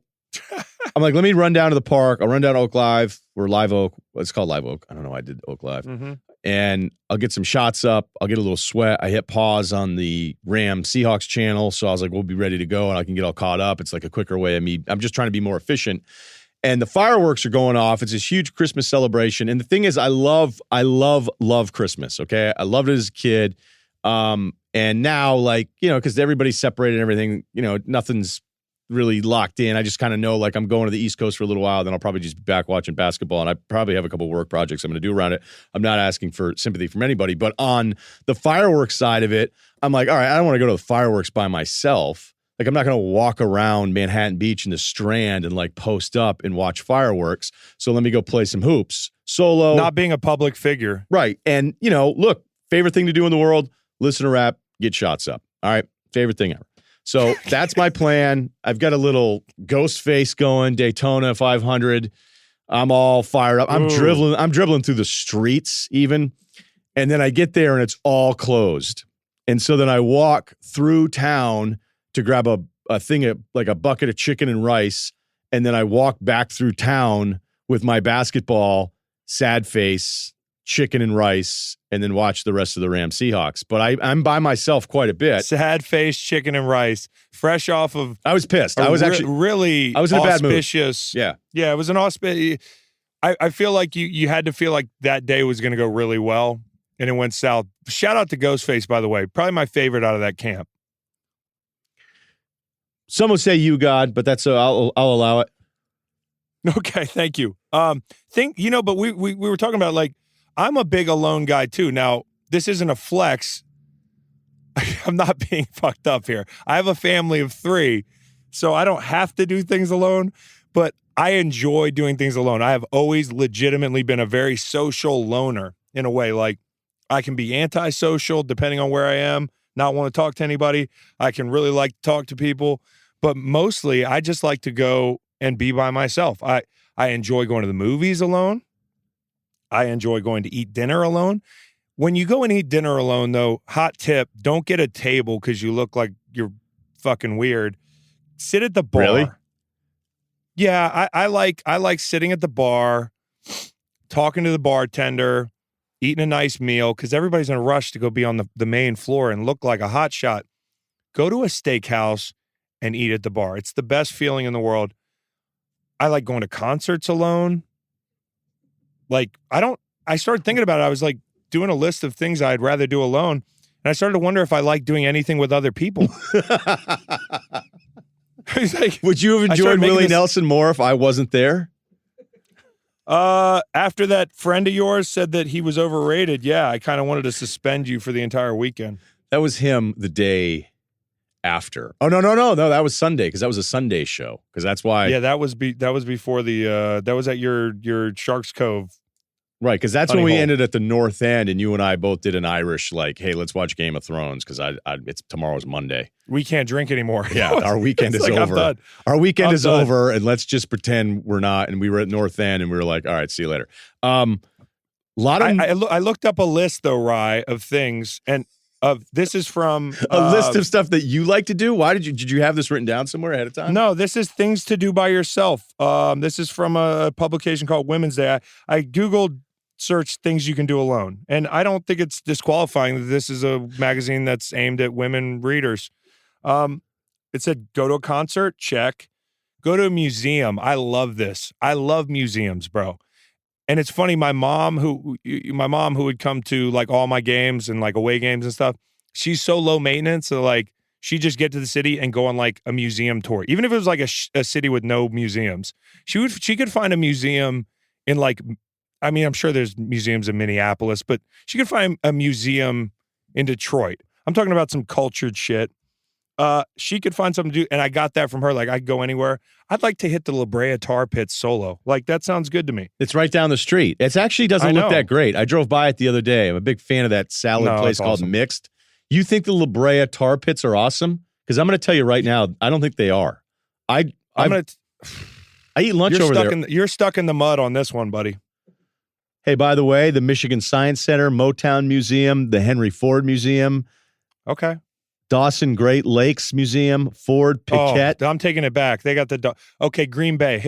I'm like, let me run down to the park. I'll run down to Oak Live or Live Oak. It's called Live Oak. I don't know why I did Oak Live. Mm-hmm. And I'll get some shots up. I'll get a little sweat. I hit pause on the Ram Seahawks channel. So I was like, we'll be ready to go, and I can get all caught up. It's like a quicker way of me. I'm just trying to be more efficient. And the fireworks are going off. It's this huge Christmas celebration. And the thing is, I love Christmas, okay? I loved it as a kid. And now, like, because everybody's separated and everything, nothing's really locked in. I just kind of know, like, I'm going to the East Coast for a little while, then I'll probably just be back watching basketball, and I probably have a couple work projects I'm going to do around it. I'm not asking for sympathy from anybody. But on the fireworks side of it, I'm like, all right, I don't want to go to the fireworks by myself. Like, I'm not going to walk around Manhattan Beach in the Strand and like post up and watch fireworks. So let me go play some hoops solo. Not being a public figure. Right. And, look, favorite thing to do in the world, listen to rap, get shots up. All right. Favorite thing ever. So that's my plan. I've got a little ghost face going, Daytona 500. I'm all fired up. I'm dribbling through the streets even. And then I get there and it's all closed. And so then I walk through town to grab a thing of, like, a bucket of chicken and rice, and then I walk back through town with my basketball, sad face, chicken and rice, and then watch the rest of the Rams Seahawks. But I'm by myself quite a bit. Sad face chicken and rice, fresh off of. I was pissed. I was actually really. I was in a bad mood. Auspicious. Yeah. Yeah, it was an auspicious. I feel like you had to feel like that day was going to go really well, and it went south. Shout out to Ghostface, by the way. Probably my favorite out of that camp. Some would say you, God, but that's I'll allow it. Okay, thank you. But we were talking about, like, I'm a big alone guy too. Now, this isn't a flex. I'm not being fucked up here. I have a family of 3, so I don't have to do things alone, but I enjoy doing things alone. I have always legitimately been a very social loner in a way. Like, I can be antisocial depending on where I am, not want to talk to anybody. I can really like to talk to people, but mostly I just like to go and be by myself. I enjoy going to the movies alone. I enjoy going to eat dinner alone. When you go and eat dinner alone, though, hot tip, don't get a table because you look like you're fucking weird. Sit at the bar. Really? Yeah, I like sitting at the bar, talking to the bartender, eating a nice meal, because everybody's in a rush to go be on the main floor and look like a hot shot. Go to a steakhouse and eat at the bar. It's the best feeling in the world. I like going to concerts alone. Like, I started thinking about it. I was like doing a list of things I'd rather do alone. And I started to wonder if I like doing anything with other people. Like, would you have enjoyed Willie Nelson more if I wasn't there? After that friend of yours said that he was overrated, yeah, I kind of wanted to suspend you for the entire weekend. That was him the day after. Oh, no. That was Sunday, because that was a Sunday show. Because that's why. Yeah, that was before the that was at your Sharks Cove. Right, because that's when we ended at the North End, and you and I both did an Irish, like, hey, let's watch Game of Thrones, because it's tomorrow's Monday. We can't drink anymore. Yeah, our weekend is over. Our weekend is over, and let's just pretend we're not. And we were at North End, and we were like, all right, see you later. I looked up a list, though, Rye, of things, and this is from a list of stuff that you like to do. Why did you have this written down somewhere ahead of time? No, this is things to do by yourself. This is from a publication called Women's Day. I Googled search things you can do alone, and I don't think it's disqualifying that this is a magazine that's aimed at women readers. It said go to a concert, check. Go to a museum. I love this. I love museums, bro. And it's funny, my mom who would come to like all my games and like away games and stuff, she's so low maintenance. So like she just get to the city and go on like a museum tour. Even if it was like a city with no museums, she could find a museum in like, I mean, I'm sure there's museums in Minneapolis, but she could find a museum in Detroit. I'm talking about some cultured shit. She could find something to do, and I got that from her. Like, I'd go anywhere. I'd like to hit the La Brea Tar Pits solo. Like, that sounds good to me. It's right down the street. It actually doesn't look that great. I drove by it the other day. I'm a big fan of that salad place called awesome. Mixed. You think the La Brea Tar Pits are awesome? Because I'm going to tell you right now, I don't think they are. I eat lunch over there. You're stuck in the mud on this one, buddy. Hey, by the way, the Michigan Science Center, Motown Museum, the Henry Ford Museum. Okay. Dawson Great Lakes Museum, Ford Piquette. Oh, I'm taking it back. They got Green Bay.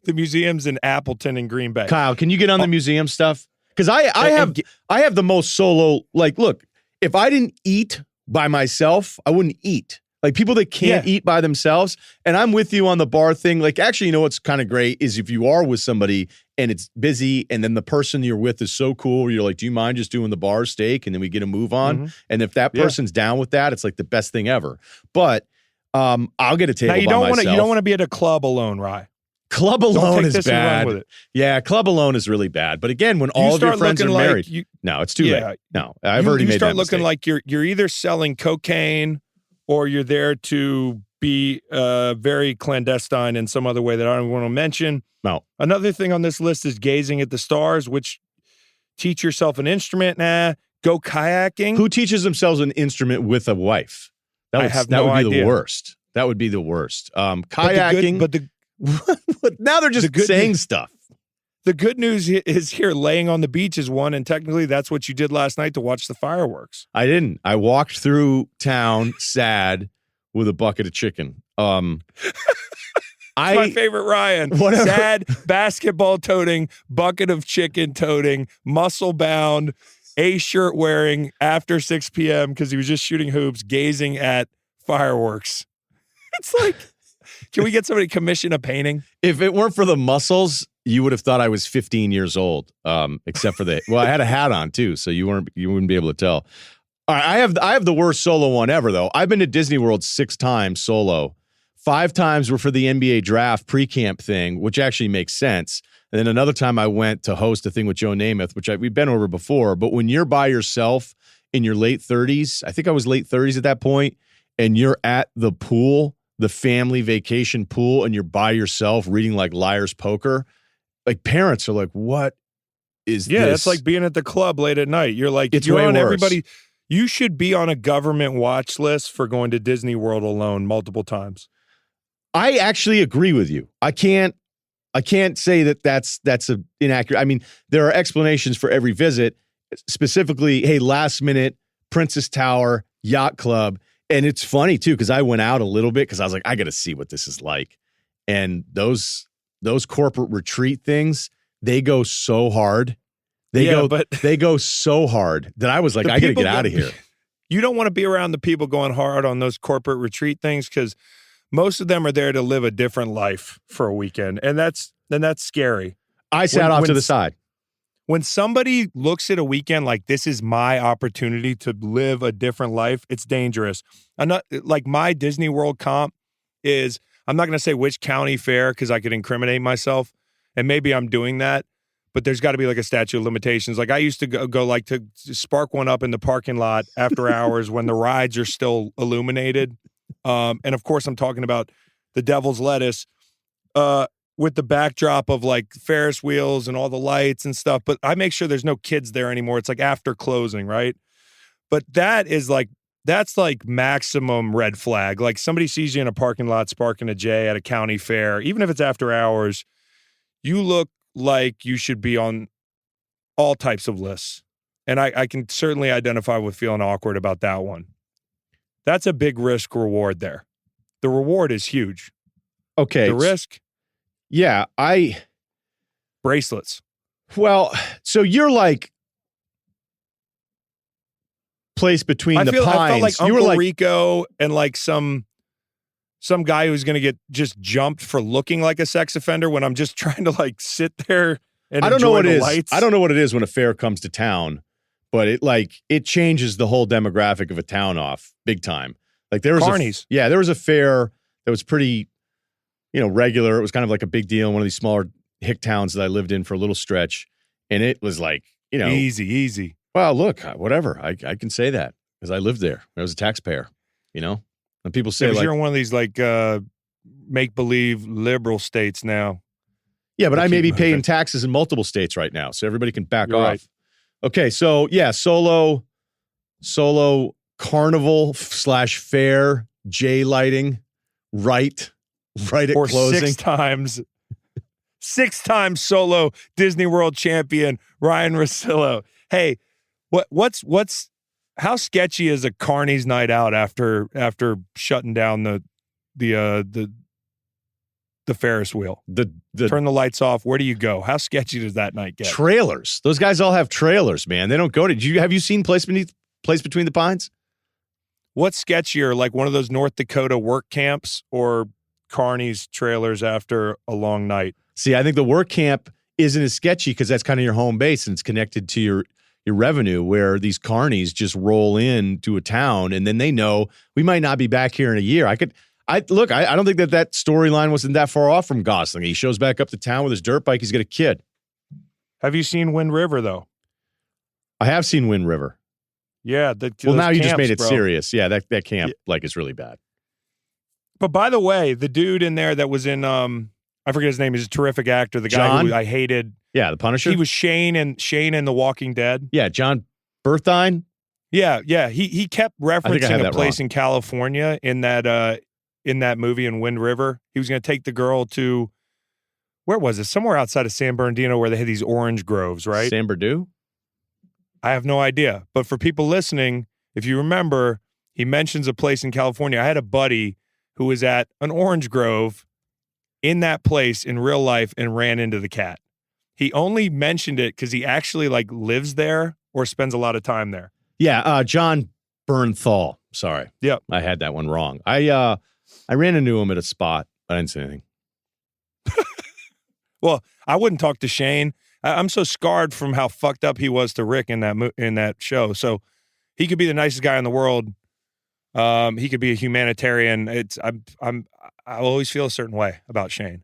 The museum's in Appleton and Green Bay. Kyle, can you get on the museum stuff? Because I have the most solo. Like, look, if I didn't eat by myself, I wouldn't eat. Like people that can't eat by themselves. And I'm with you on the bar thing. Like, actually, you know what's kind of great is if you are with somebody and it's busy and then the person you're with is so cool, you're like, do you mind just doing the bar steak? And then we get a move on. Mm-hmm. And if that person's down with that, it's like the best thing ever. But I'll get a table by myself. You don't want to be at a club alone, Rye. Club alone is bad. Yeah, club alone is really bad. But again, when all of your friends are married, no, it's too late. No, I've already made that mistake. You start looking like you're either selling cocaine or you're there to be very clandestine in some other way that I don't want to mention. No. Another thing on this list is gazing at the stars, which teach yourself an instrument. Go kayaking. Who teaches themselves an instrument with a wife? That would be the worst. That would be the worst. Kayaking. Now they're just saying stuff. The good news is here, laying on the beach is one, and technically that's what you did last night to watch the fireworks. I didn't. I walked through town sad with a bucket of chicken. my favorite Ryan. Whatever. Sad, basketball toting, bucket of chicken toting, muscle bound, a shirt wearing after 6 p.m. because he was just shooting hoops, gazing at fireworks. It's like, can we get somebody to commission a painting? If it weren't for the muscles, you would have thought I was 15 years old. Except for I had a hat on too, so you wouldn't be able to tell. All right, I have the worst solo one ever though. I've been to Disney World 6 times solo. 5 times were for the NBA draft pre-camp thing, which actually makes sense. And then another time I went to host a thing with Joe Namath, which we've been over before. But when you're by yourself in your late 30s, I think I was late 30s at that point, and you're at the pool, the family vacation pool, and you're by yourself reading like Liar's Poker, like parents are like, what is this? Yeah, that's like being at the club late at night. You're like, you're on everybody. You should be on a government watch list for going to Disney World alone multiple times. I actually agree with you. I can't say that that's inaccurate. I mean, there are explanations for every visit, specifically, hey, last minute, Princess Tower, Yacht Club. And it's funny too, because I went out a little bit because I was like, I got to see what this is like. And those corporate retreat things, they go so hard. They go so hard that I was like, I got to get out of here. You don't want to be around the people going hard on those corporate retreat things because most of them are there to live a different life for a weekend. And that's scary. I sat off to the side. When somebody looks at a weekend like this is my opportunity to live a different life, it's dangerous. I'm not like my Disney World comp is, I'm not going to say which county fair because I could incriminate myself. And maybe I'm doing that, but there's got to be like a statute of limitations. Like I used to go like to spark one up in the parking lot after hours when the rides are still illuminated. And of course I'm talking about the Devil's Lettuce, with the backdrop of like Ferris wheels and all the lights and stuff. But I make sure there's no kids there anymore. It's like after closing, right? But that's like maximum red flag. Like somebody sees you in a parking lot sparking a J at a county fair, even if it's after hours, you look like you should be on all types of lists. And I can certainly identify with feeling awkward about that one. That's a big risk reward there. The reward is huge. Okay. The risk? Yeah, bracelets. Well, so you're like place between the pines. I felt like you Uncle were like Rico and like some guy who's going to get just jumped for looking like a sex offender when I'm just trying to like sit there and I don't know what it is. Lights. I don't know what it is when a fair comes to town, but it changes the whole demographic of a town off big time. Like there was Carnies. there was a fair that was pretty, regular. It was kind of like a big deal in one of these smaller hick towns that I lived in for a little stretch. And it was like, easy. Well, look, whatever. I can say that because I lived there. I was a taxpayer, And people say you're in one of these like make-believe liberal states now. Yeah, but I may be paying taxes in multiple states right now, so everybody can back off. Right. Okay, so yeah, solo carnival / fair, J lighting, right at or closing. 6 times solo Disney World champion Ryan Russillo. Hey, what's how sketchy is a Carney's night out after shutting down the Ferris wheel? The turn the lights off. Where do you go? How sketchy does that night get? Trailers. Those guys all have trailers, man. They don't go to. Have you seen Place Between the Pines? What's sketchier, like one of those North Dakota work camps or Carney's trailers after a long night? See, I think the work camp isn't as sketchy because that's kind of your home base and it's connected to your revenue, where these carnies just roll in to a town and then they know we might not be back here in a year. I don't think that storyline wasn't that far off from Gosling. He shows back up to town with his dirt bike. He's got a kid. Have you seen Wind River, though? I have seen Wind River. Yeah. Now you just made it serious. Yeah, that camp is really bad. But by the way, the dude in there that was in, I forget his name. He's a terrific actor. The guy who I hated. Yeah, the Punisher. He was Shane in The Walking Dead. Yeah, John Berthine. Yeah. He kept referencing a place in California in that movie in Wind River. He was going to take the girl to, where was it? Somewhere outside of San Bernardino where they had these orange groves, right? San Bernardino? I have no idea. But for people listening, if you remember, he mentions a place in California. I had a buddy who was at an orange grove in that place in real life and ran into the cat. He only mentioned it because he actually like lives there or spends a lot of time there. Yeah, John Bernthal. Sorry. Yep. I had that one wrong. I ran into him at a spot. I didn't say anything. Well, I wouldn't talk to Shane. I'm so scarred from how fucked up he was to Rick in that show. So he could be the nicest guy in the world. He could be a humanitarian. I always feel a certain way about Shane.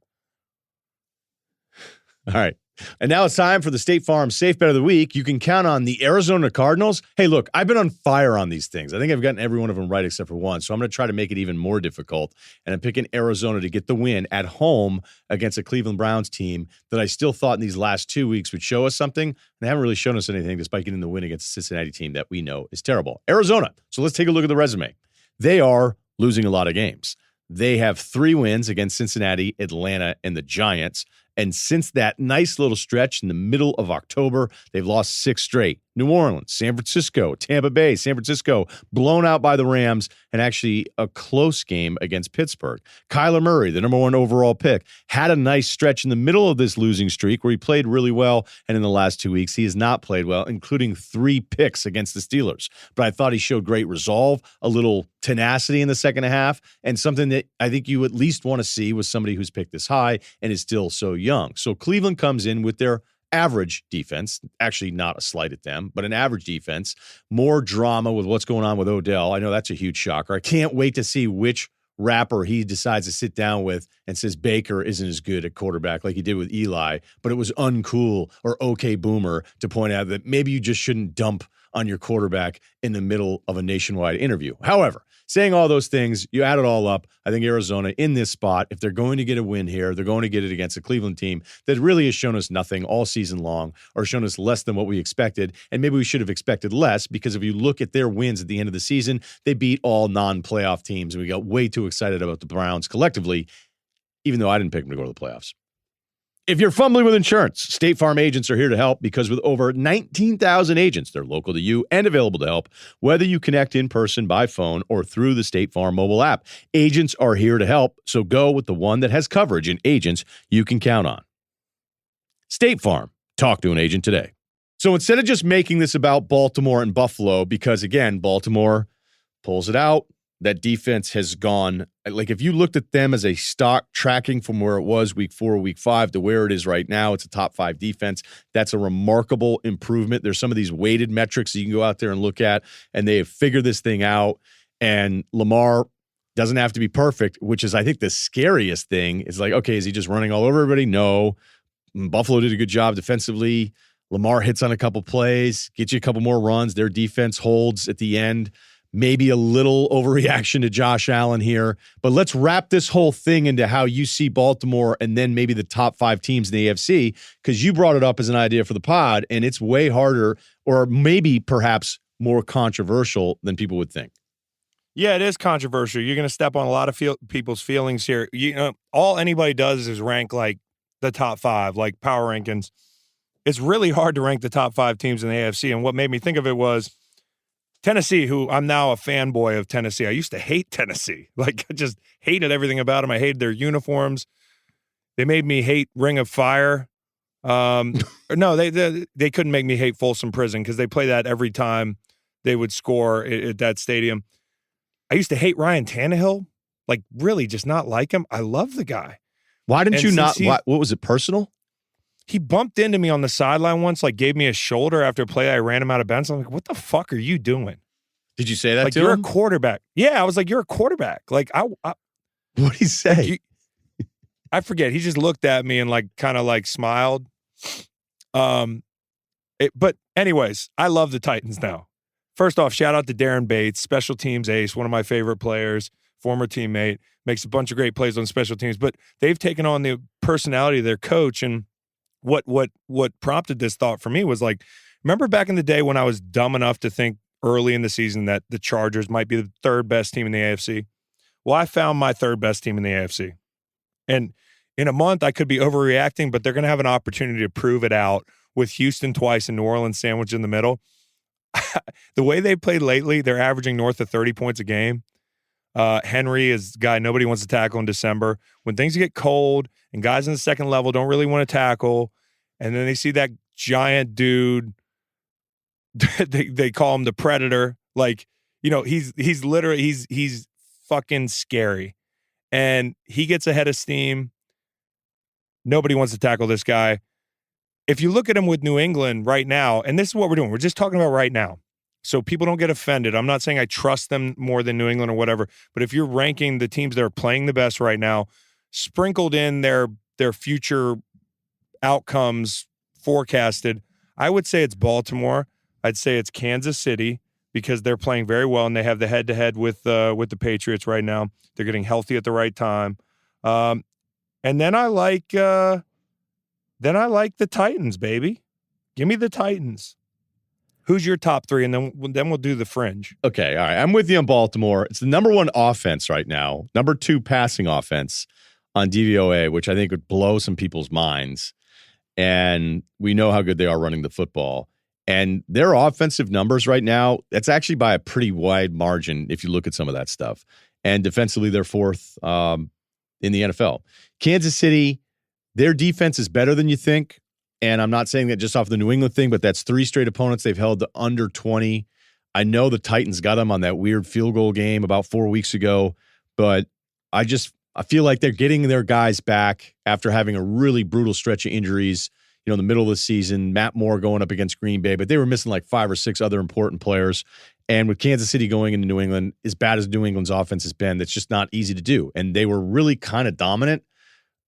All right. And now it's time for the State Farm Safe Bet of the Week. You can count on the Arizona Cardinals. Hey, look, I've been on fire on these things. I think I've gotten every one of them right except for one. So I'm going to try to make it even more difficult. And I'm picking Arizona to get the win at home against a Cleveland Browns team that I still thought in these last 2 weeks would show us something. And they haven't really shown us anything despite getting the win against the Cincinnati team that we know is terrible. Arizona. So let's take a look at the resume. They are losing a lot of games. They have 3 wins against Cincinnati, Atlanta, and the Giants. And since that nice little stretch in the middle of October, they've lost 6 straight. New Orleans, San Francisco, Tampa Bay, San Francisco, blown out by the Rams, and actually a close game against Pittsburgh. Kyler Murray, the number 1 overall pick, had a nice stretch in the middle of this losing streak where he played really well, and in the last 2 weeks, he has not played well, including 3 picks against the Steelers. But I thought he showed great resolve, a little tenacity in the second half, and something that I think you at least want to see with somebody who's picked this high and is still so young. So Cleveland comes in with their average defense, actually not a slight at them, but an average defense, more drama with what's going on with Odell. I know that's a huge shocker. I can't wait to see which rapper he decides to sit down with and says Baker isn't as good at quarterback like he did with Eli, but it was uncool or okay boomer to point out that maybe you just shouldn't dump on your quarterback in the middle of a nationwide interview. However, saying all those things, you add it all up, I think Arizona in this spot, if they're going to get a win here, they're going to get it against a Cleveland team that really has shown us nothing all season long or shown us less than what we expected. And maybe we should have expected less because if you look at their wins at the end of the season, they beat all non-playoff teams. And we got way too excited about the Browns collectively, even though I didn't pick them to go to the playoffs. If you're fumbling with insurance, State Farm agents are here to help because with over 19,000 agents, they're local to you and available to help, whether you connect in person, by phone, or through the State Farm mobile app. Agents are here to help, so go with the one that has coverage and agents you can count on. State Farm. Talk to an agent today. So instead of just making this about Baltimore and Buffalo, because again, Baltimore pulls it out, that defense has gone, like if you looked at them as a stock tracking from where it was week 4, week 5 to where it is right now, it's a top 5 defense. That's a remarkable improvement. There's some of these weighted metrics that you can go out there and look at, and they have figured this thing out. And Lamar doesn't have to be perfect, which is, I think, the scariest thing. Is like, okay, is he just running all over everybody? No. Buffalo did a good job defensively. Lamar hits on a couple plays, gets you a couple more runs. Their defense holds at the end. Maybe a little overreaction to Josh Allen here, but let's wrap this whole thing into how you see Baltimore and then maybe the top 5 teams in the AFC, because you brought it up as an idea for the pod, and it's way harder or maybe perhaps more controversial than people would think. Yeah, it is controversial. You're going to step on a lot of people's feelings here. You know, all anybody does is rank like the top 5, like power rankings. It's really hard to rank the top 5 teams in the AFC, and what made me think of it was Tennessee, who I'm now a fanboy of Tennessee. I used to hate Tennessee. Like, I just hated everything about them. I hated their uniforms. They made me hate Ring of Fire. No, they couldn't make me hate Folsom Prison because they play that every time they would score at that stadium. I used to hate Ryan Tannehill. Like, really just not like him. I love the guy. Why didn't you not? What was it, personal? He bumped into me on the sideline once, like gave me a shoulder after a play. I ran him out of bounds. I'm like, what the fuck are you doing? Did you say that like, to him? You're a quarterback. Yeah, I was like, you're a quarterback. Like, what did he say? Like, I forget. He just looked at me and like kind of like smiled. But anyways, I love the Titans now. First off, shout out to Darren Bates, special teams ace, one of my favorite players, former teammate, makes a bunch of great plays on special teams. But they've taken on the personality of their coach, and what prompted this thought for me was like, remember back in the day when I was dumb enough to think early in the season that the Chargers might be the 3rd best team in the AFC? Well, I found my 3rd best team in the AFC. And in a month, I could be overreacting, but they're going to have an opportunity to prove it out with Houston twice and New Orleans sandwiched in the middle. The way they played lately, they're averaging north of 30 points a game. Henry is a guy nobody wants to tackle in December. When things get cold and guys in the second level don't really want to tackle, and then they see that giant dude, they call him the Predator. Like, he's literally he's fucking scary, and he gets ahead of steam. Nobody wants to tackle this guy. If you look at him with New England right now, and this is what we're doing, we're just talking about right now. So people don't get offended. I'm not saying I trust them more than New England or whatever, but if you're ranking the teams that are playing the best right now, sprinkled in their future outcomes forecasted, I would say it's Baltimore. I'd say it's Kansas City because they're playing very well and they have the head-to-head with the Patriots right now. They're getting healthy at the right time. And then I like the Titans, baby. Give me the Titans. Who's your top three? And then we'll do the fringe. Okay, all right. I'm with you on Baltimore. It's the number one offense right now, number two passing offense on DVOA, which I think would blow some people's minds. And we know how good they are running the football. And their offensive numbers right now, that's actually by a pretty wide margin if you look at some of that stuff. And defensively, they're fourth in the NFL. Kansas City, their defense is better than you think. And I'm not saying that just off the New England thing, but that's 3 straight opponents they've held to under 20. I know the Titans got them on that weird field goal game about 4 weeks ago, but I feel like they're getting their guys back after having a really brutal stretch of injuries, in the middle of the season. Matt Moore going up against Green Bay, but they were missing like 5 or 6 other important players. And with Kansas City going into New England, as bad as New England's offense has been, that's just not easy to do. And they were really kind of dominant.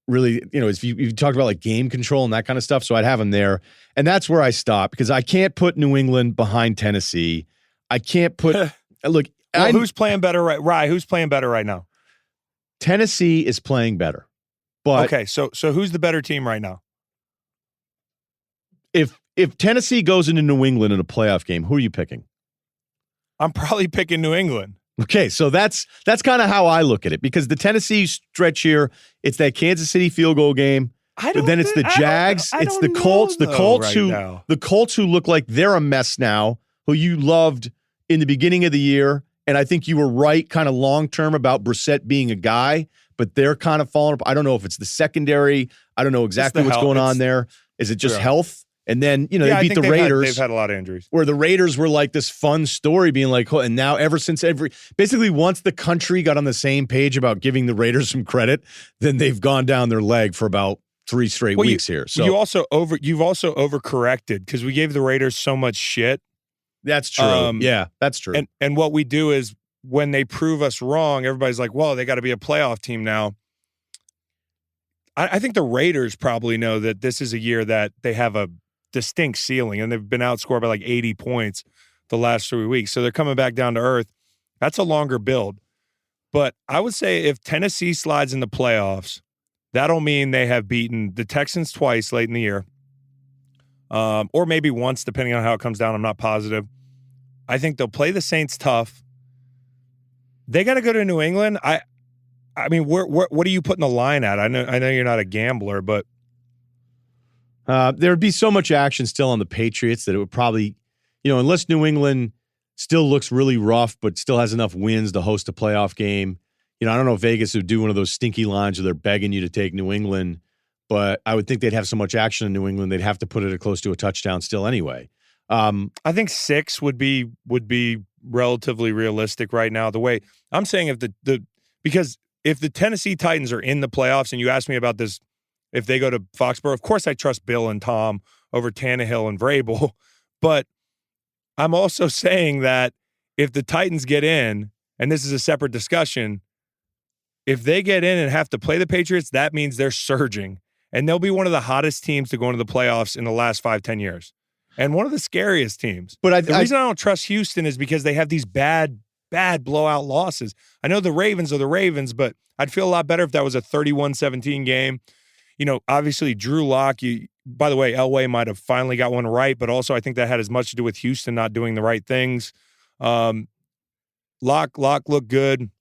Really, if you talked about like game control and that kind of stuff, so I'd have them there. And that's where I stop because I can't put New England behind Tennessee. I can't put look. Who's playing better who's playing better right now? Tennessee is playing better. But okay, so who's the better team right now? If Tennessee goes into New England in a playoff game, who are you picking? I'm probably picking New England. Okay, so that's kind of how I look at it because the Tennessee stretch here, it's that Kansas City field goal game. Then it's the Jags, it's the Colts, the Colts who look like they're a mess now, who you loved in the beginning of the year, and I think you were right kind of long-term about Brissett being a guy, but they're kind of falling apart. I don't know if it's the secondary. I don't know exactly what's going on there. Is it just health? And then, they beat the Raiders. They've had a lot of injuries. Where the Raiders were like this fun story being like, and now basically once the country got on the same page about giving the Raiders some credit, then they've gone down their leg for about 3 straight weeks here. So you've also overcorrected because we gave the Raiders so much shit. That's true. Yeah, that's true. And what we do is when they prove us wrong, everybody's like, well, they got to be a playoff team now. I think the Raiders probably know that this is a year that they have a distinct ceiling, and they've been outscored by like 80 points the last 3 weeks. So they're coming back down to earth. That's a longer build. But I would say if Tennessee slides in the playoffs, that'll mean they have beaten the Texans twice late in the year, or maybe once, depending on how it comes down. I'm not positive. I think they'll play the Saints tough. They got to go to New England. I mean, what are you putting the line at? I know you're not a gambler, but there would be so much action still on the Patriots that it would probably, unless New England still looks really rough but still has enough wins to host a playoff game. I don't know if Vegas would do one of those stinky lines where they're begging you to take New England, but I would think they'd have so much action in New England they'd have to put it close to a touchdown still anyway. I think 6 would be relatively realistic right now. The way I'm saying, because if the Tennessee Titans are in the playoffs, and you asked me about this, if they go to Foxborough, of course I trust Bill and Tom over Tannehill and Vrabel, but I'm also saying that if the Titans get in, and this is a separate discussion, if they get in and have to play the Patriots, that means they're surging, and they'll be one of the hottest teams to go into the playoffs in the last 5-10 years. And one of the scariest teams. But the reason I don't trust Houston is because they have these bad blowout losses. I know the Ravens are the Ravens, but I'd feel a lot better if that was a 31-17 game. Obviously Drew Lock, by the way, Elway might have finally got one right, but also I think that had as much to do with Houston not doing the right things. Lock looked good.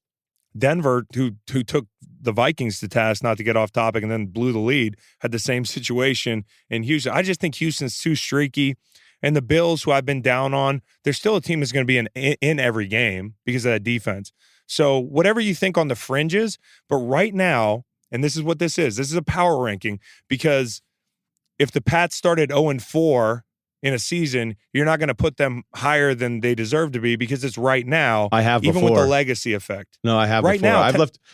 Denver, who took the Vikings to task, not to get off topic, and then blew the lead, had the same situation in Houston. I just think Houston's too streaky. And the Bills, who I've been down on, they're still a team that's going to be in every game because of that defense. So whatever you think on the fringes, but right now, and this is what this is a power ranking, because if the Pats started 0-4 in a season, you're not going to put them higher than they deserve to be because it's right now. I have even before. with the legacy effect. No, I have right before. now.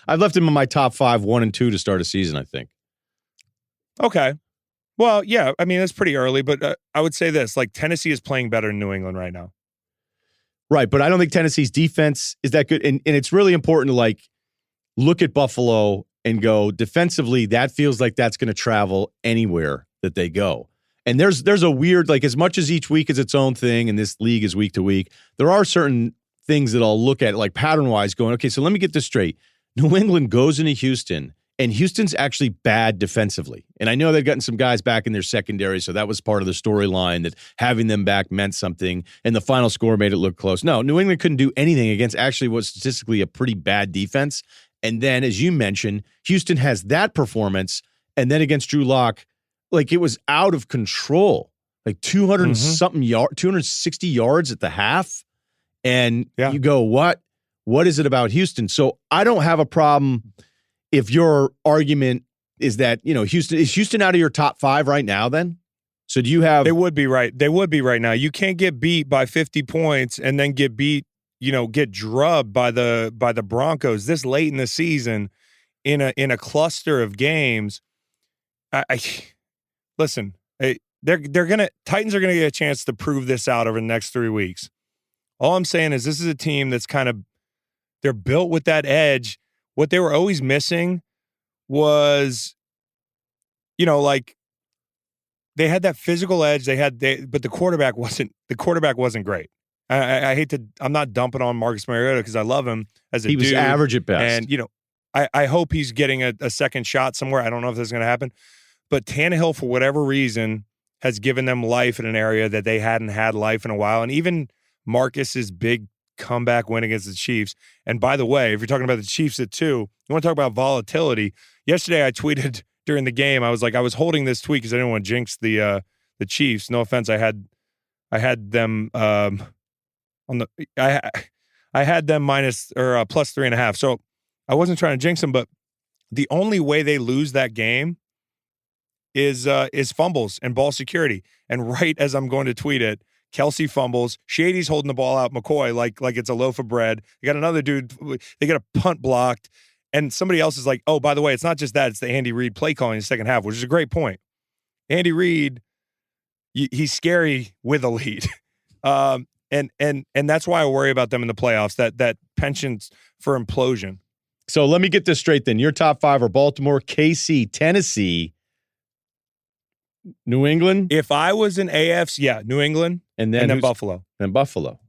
I've left him in my top 5, 1 and 2 to start a season, I think. Okay. Well, yeah, I mean, that's pretty early, but I would say this, like Tennessee is playing better than New England right now. Right, but I don't think Tennessee's defense is that good. And it's really important to like look at Buffalo and go defensively, that feels like that's going to travel anywhere that they go. And there's a weird, like as much as each week is its own thing and this league is week to week, there are certain things that I'll look at like pattern-wise going, okay, so let me get this straight. New England goes into Houston, and Houston's actually bad defensively. And I know they've gotten some guys back in their secondary, so that was part of the storyline that having them back meant something, and the final score made it look close. No, New England couldn't do anything against actually what was statistically a pretty bad defense. And then, as you mentioned, Houston has that performance, and then against Drew Lock, like it was out of control, like 200 something 260 yards at the half. And you go, what is it about Houston? So I don't have a problem if your argument is that, you know, is Houston out of your top 5 right now then? So do you have... They would be right. They would be right now. You can't get beat by 50 points and then get beat, get drubbed by the Broncos this late in the season in a cluster of games. Listen, Titans are gonna get a chance to prove this out over the next 3 weeks. All I'm saying is this is a team that's they're built with that edge. What they were always missing was, like they had that physical edge. But the quarterback wasn't great. I hate to. I'm not dumping on Marcus Mariota because I love him as a dude. He was average at best, and I hope he's getting a second shot somewhere. I don't know if this is going to happen. But Tannehill, for whatever reason, has given them life in an area that they hadn't had life in a while. And even Marcus's big comeback win against the Chiefs. And by the way, if you're talking about the Chiefs at 2, you want to talk about volatility. Yesterday, I tweeted during the game. I was holding this tweet because I didn't want to jinx the Chiefs. No offense, I had them I had them minus or plus 3.5. So I wasn't trying to jinx them, but the only way they lose that game is fumbles and ball security. And right as I'm going to tweet it, Kelsey fumbles. Shady's holding the ball out. McCoy like it's a loaf of bread. You got another dude. They got a punt blocked, and somebody else is like, "Oh, by the way, it's not just that; it's the Andy Reid play calling in the second half," which is a great point. Andy Reid, he's scary with a lead, and that's why I worry about them in the playoffs. That penchant for implosion. So let me get this straight. Then your top 5 are Baltimore, KC, Tennessee, New England. If I was an AFC, New England, and then Buffalo. And Buffalo.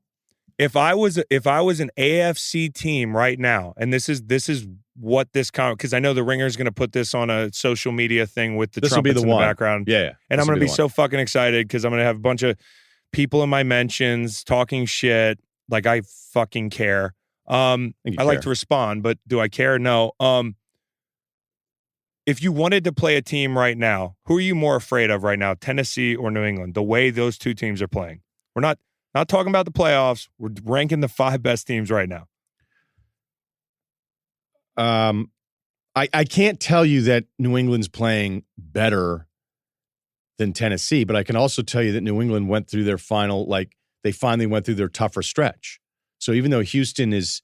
If I was an AFC team right now, and this is what this because I know the Ringer is going to put this on a social media thing with the trumpets in the background. Yeah. And I'm going to be so fucking excited because I'm going to have a bunch of people in my mentions talking shit. Like I fucking care. I like to respond, but do I care? No. If you wanted to play a team right now, who are you more afraid of right now, Tennessee or New England? The way those two teams are playing. We're not talking about the playoffs. We're ranking the 5 best teams right now. I can't tell you that New England's playing better than Tennessee, but I can also tell you that New England went through their they finally went through their tougher stretch. So even though Houston is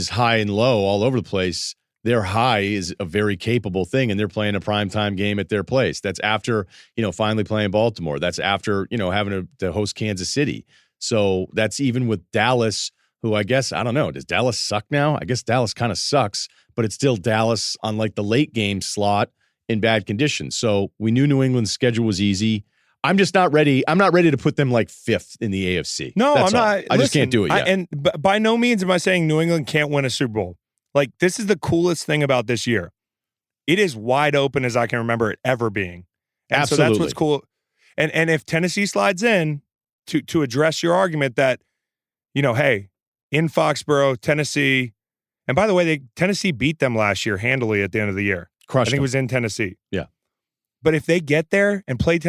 high and low all over the place, their high is a very capable thing, and they're playing a primetime game at their place. That's after, finally playing Baltimore. That's after, having to host Kansas City. So that's even with Dallas, who I guess, I don't know, does Dallas suck now? I guess Dallas kind of sucks, but it's still Dallas on like the late game slot in bad conditions. So we knew New England's schedule was easy. I'm just not ready. I'm not ready to put them like 5th in the AFC. No, That's I'm all. not. I just can't do it yet. And by no means am I saying New England can't win a Super Bowl. Like, this is the coolest thing about this year. It is wide open as I can remember it ever being. And Absolutely. So that's what's cool. And if Tennessee slides in to address your argument that, hey, in Foxborough, Tennessee, and by the way, Tennessee beat them last year handily at the end of the year. Crushed I think them. it was in Tennessee. Yeah. But if they get there and play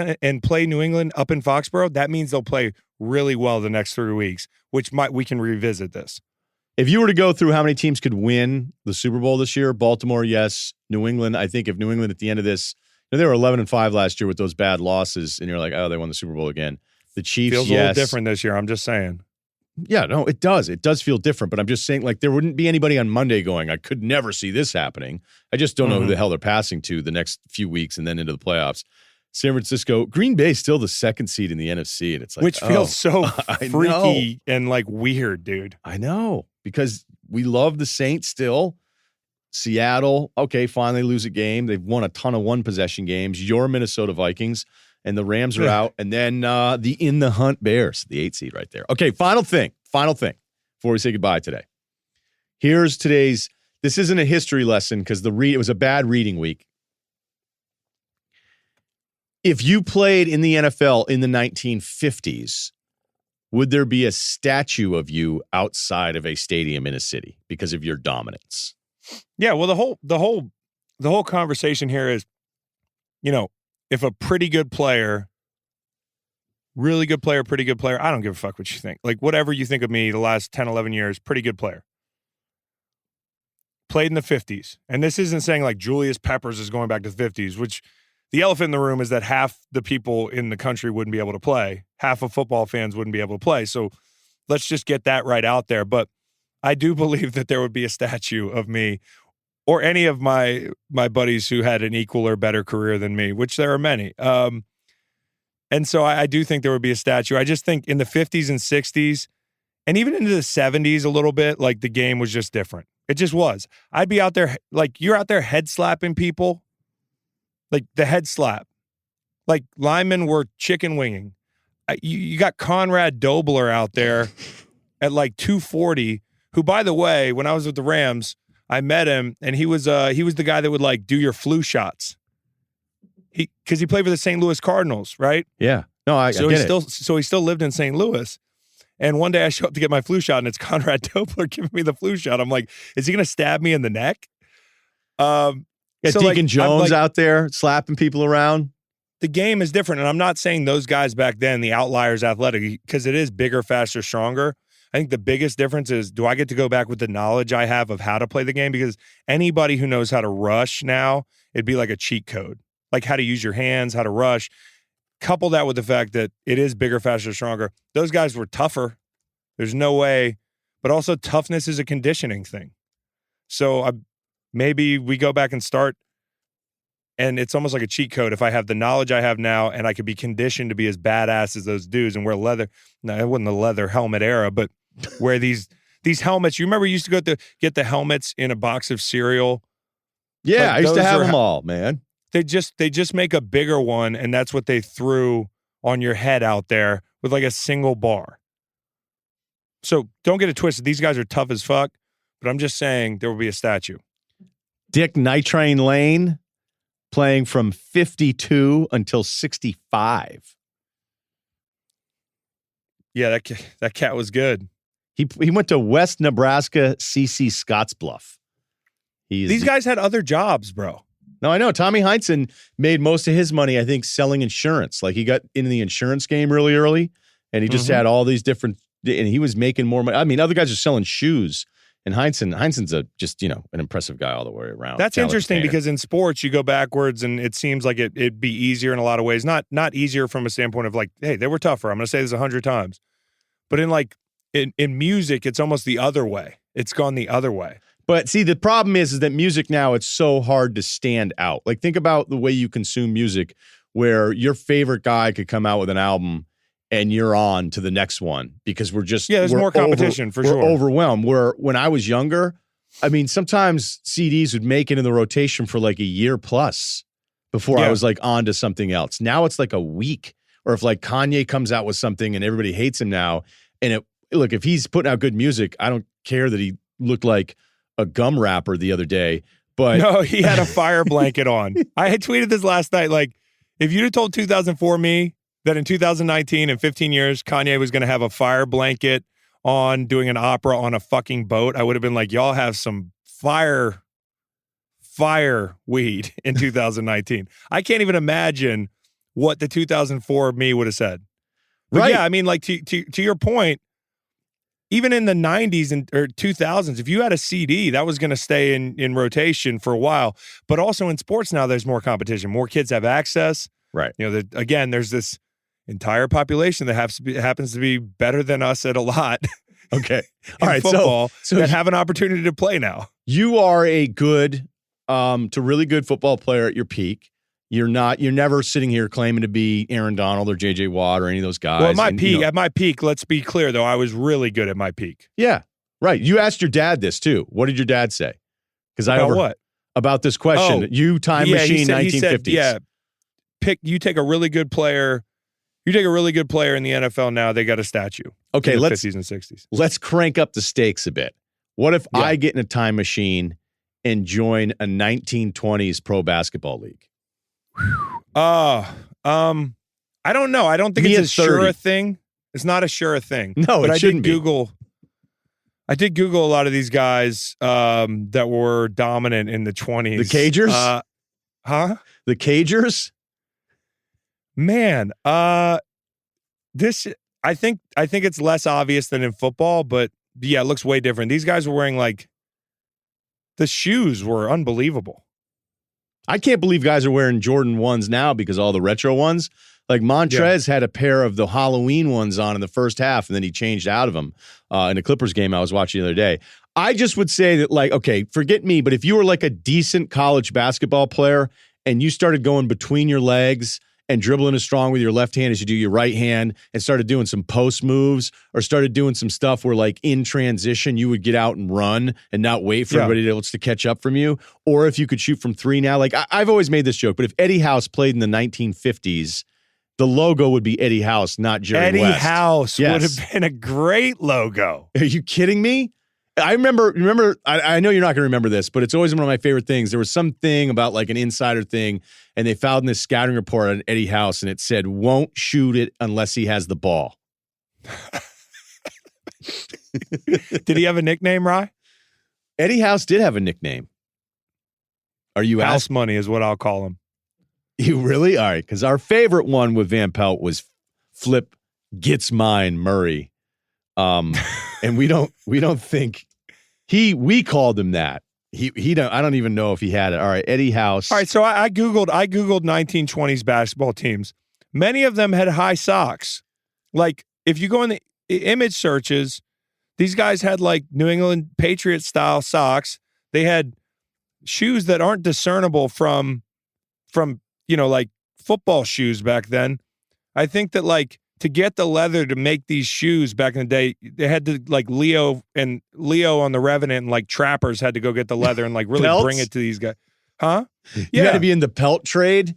New England up in Foxborough, that means they'll play really well the next 3 weeks, which we can revisit this. If you were to go through how many teams could win the Super Bowl this year, Baltimore, yes. New England, I think if New England at the end of this, they were 11-5 last year with those bad losses, and you're like, oh, they won the Super Bowl again. The Chiefs, feels a little different this year. I'm just saying. Yeah, no, it does. It does feel different, but I'm just saying, like, there wouldn't be anybody on Monday going, I could never see this happening. I just don't know who the hell they're passing to the next few weeks and then into the playoffs. San Francisco, Green Bay still the second seed in the NFC, and it's like, which feels so I freaky and like weird, dude. I know, because we love the Saints still. Seattle, okay, fine, they lose a game. They've won a ton of one-possession games. Your Minnesota Vikings, and the Rams are out. And then the in the hunt Bears, the 8 seed right there. Okay, final thing before we say goodbye today. Here's today's, this isn't a history lesson because it was a bad reading week. If you played in the NFL in the 1950s, would there be a statue of you outside of a stadium in a city because of your dominance? Yeah, well, the whole conversation here is, if a pretty good player, really good player, pretty good player, I don't give a fuck what you think. Like, whatever you think of me the last 10, 11 years, pretty good player. Played in the 50s. And this isn't saying like Julius Peppers is going back to the 50s, which the elephant in the room is that half the people in the country wouldn't be able to play. Half of football fans wouldn't be able to play. So let's just get that right out there. But I do believe that there would be a statue of me or any of my buddies who had an equal or better career than me, which there are many. And so I do think there would be a statue. I just think in the 50s and 60s and even into the 70s a little bit, like the game was just different. It just was. I'd be out there, like you're out there head slapping people, like the head slap. Like linemen were chicken winging. You got Conrad Dobler out there at like 240, who, by the way, when I was with the Rams, I met him, and he was the guy that would like do your flu shots. Because he played for the St. Louis Cardinals, right? Yeah. No, I get it. So he still lived in St. Louis. And one day I show up to get my flu shot, and it's Conrad Dobler giving me the flu shot. I'm like, is he going to stab me in the neck? Deacon Jones out there slapping people around. The game is different, and I'm not saying those guys back then, the outliers athletic, because it is bigger, faster, stronger. I think the biggest difference is, do I get to go back with the knowledge I have of how to play the game? Because anybody who knows how to rush now, it'd be like a cheat code, like how to use your hands, how to rush. Couple that with the fact that it is bigger, faster, stronger. Those guys were tougher. There's no way. But also toughness is a conditioning thing. So maybe we go back and start, and it's almost like a cheat code. If I have the knowledge I have now and I could be conditioned to be as badass as those dudes and wear leather. No, it wasn't the leather helmet era, but wear these helmets. You remember you used to go get the helmets in a box of cereal? Yeah, I used to have them all, man. They just make a bigger one, and that's what they threw on your head out there with like a single bar. So don't get it twisted. These guys are tough as fuck, but I'm just saying there will be a statue. Dick Nitrain Lane playing from 52 until 65. Yeah, that cat was good. He went to West Nebraska CC Scottsbluff. These guys had other jobs, bro. No, I know. Tommy Heinsohn made most of his money, I think, selling insurance. Like, he got into the insurance game really early, and he just had all these different, and he was making more money. I mean, other guys are selling shoes, and Heinsohn's an impressive guy all the way around. That's interesting because in sports, you go backwards, and it seems like it'd be easier in a lot of ways. Not easier from a standpoint of like, hey, they were tougher. I'm going to say this 100 times. But in music, it's almost the other way. It's gone the other way. But see, the problem is that music now, it's so hard to stand out. Like, think about the way you consume music, where your favorite guy could come out with an album and you're on to the next one because there's more competition for sure. We're overwhelmed. Where when I was younger, I mean, sometimes CDs would make it in the rotation for like a year plus before I was like on to something else. Now it's like a week. Or if like Kanye comes out with something and everybody hates him now, and if he's putting out good music, I don't care that he looked like a gum wrapper the other day, but no, he had a fire blanket on. I had tweeted this last night. Like, if you'd have told 2004 me that in 2019, in 15 years, Kanye was going to have a fire blanket on doing an opera on a fucking boat, I would have been like, y'all have some fire weed in 2019. I can't even imagine what the 2004 me would have said. But right. Yeah, I mean, like to your point, even in the 90s or 2000s, if you had a CD, that was going to stay in rotation for a while. But also in sports now, there's more competition. More kids have access. Right. Again, there's this entire population that happens to be better than us at a lot. Okay. All right. Football so that have an opportunity to play now. You are a good to really good football player at your peak. You're never sitting here claiming to be Aaron Donald or JJ Watt or any of those guys. Well, at my peak, let's be clear though, I was really good at my peak. Yeah. Right. You asked your dad this too. What did your dad say? Because what? About this question. You time machine 1950s. You take a really good player. You take a really good player in the NFL now, they got a statue. Okay, in the 50s and 60s. Let's crank up the stakes a bit. What if I get in a time machine and join a 1920s pro basketball league? I don't know. I don't think it's a sure thing. It's not a sure thing. No, but it shouldn't be. I did Google a lot of these guys that were dominant in the 20s. The Cagers? The Cagers? Man, this I think it's less obvious than in football, but yeah, it looks way different. These guys were wearing the shoes were unbelievable. I can't believe guys are wearing Jordan 1s now because all the retro ones. Like Montrez had a pair of the Halloween ones on in the first half, and then he changed out of them in a Clippers game I was watching the other day. I just would say that, okay, forget me, but if you were a decent college basketball player and you started going between your legs and dribbling as strong with your left hand as you do your right hand and started doing some post moves or started doing some stuff where in transition you would get out and run and not wait for everybody else to catch up from you. Or if you could shoot from three now, I've always made this joke, but if Eddie House played in the 1950s, the logo would be Eddie House, not Jerry West. Eddie House would have been a great logo. Are you kidding me? I remember, I know you're not going to remember this, but it's always one of my favorite things. There was something about an insider thing, and they found this scouting report on Eddie House, and it said, won't shoot it unless he has the ball. Did he have a nickname, Rye? Eddie House did have a nickname. Are you House Money is what I'll call him. You really? All right, because our favorite one with Van Pelt was Flip Gets Mine Murray. And we don't think we called him that. I don't even know if he had it. All right, Eddie House. All right, so I googled 1920s basketball teams. Many of them had high socks. If you go in the image searches, these guys had New England Patriots style socks. They had shoes that aren't discernible from football shoes back then. I think that to get the leather to make these shoes back in the day, they had to Leo on the Revenant and Trappers had to go get the leather and really bring it to these guys. Huh? You had to be in the pelt trade.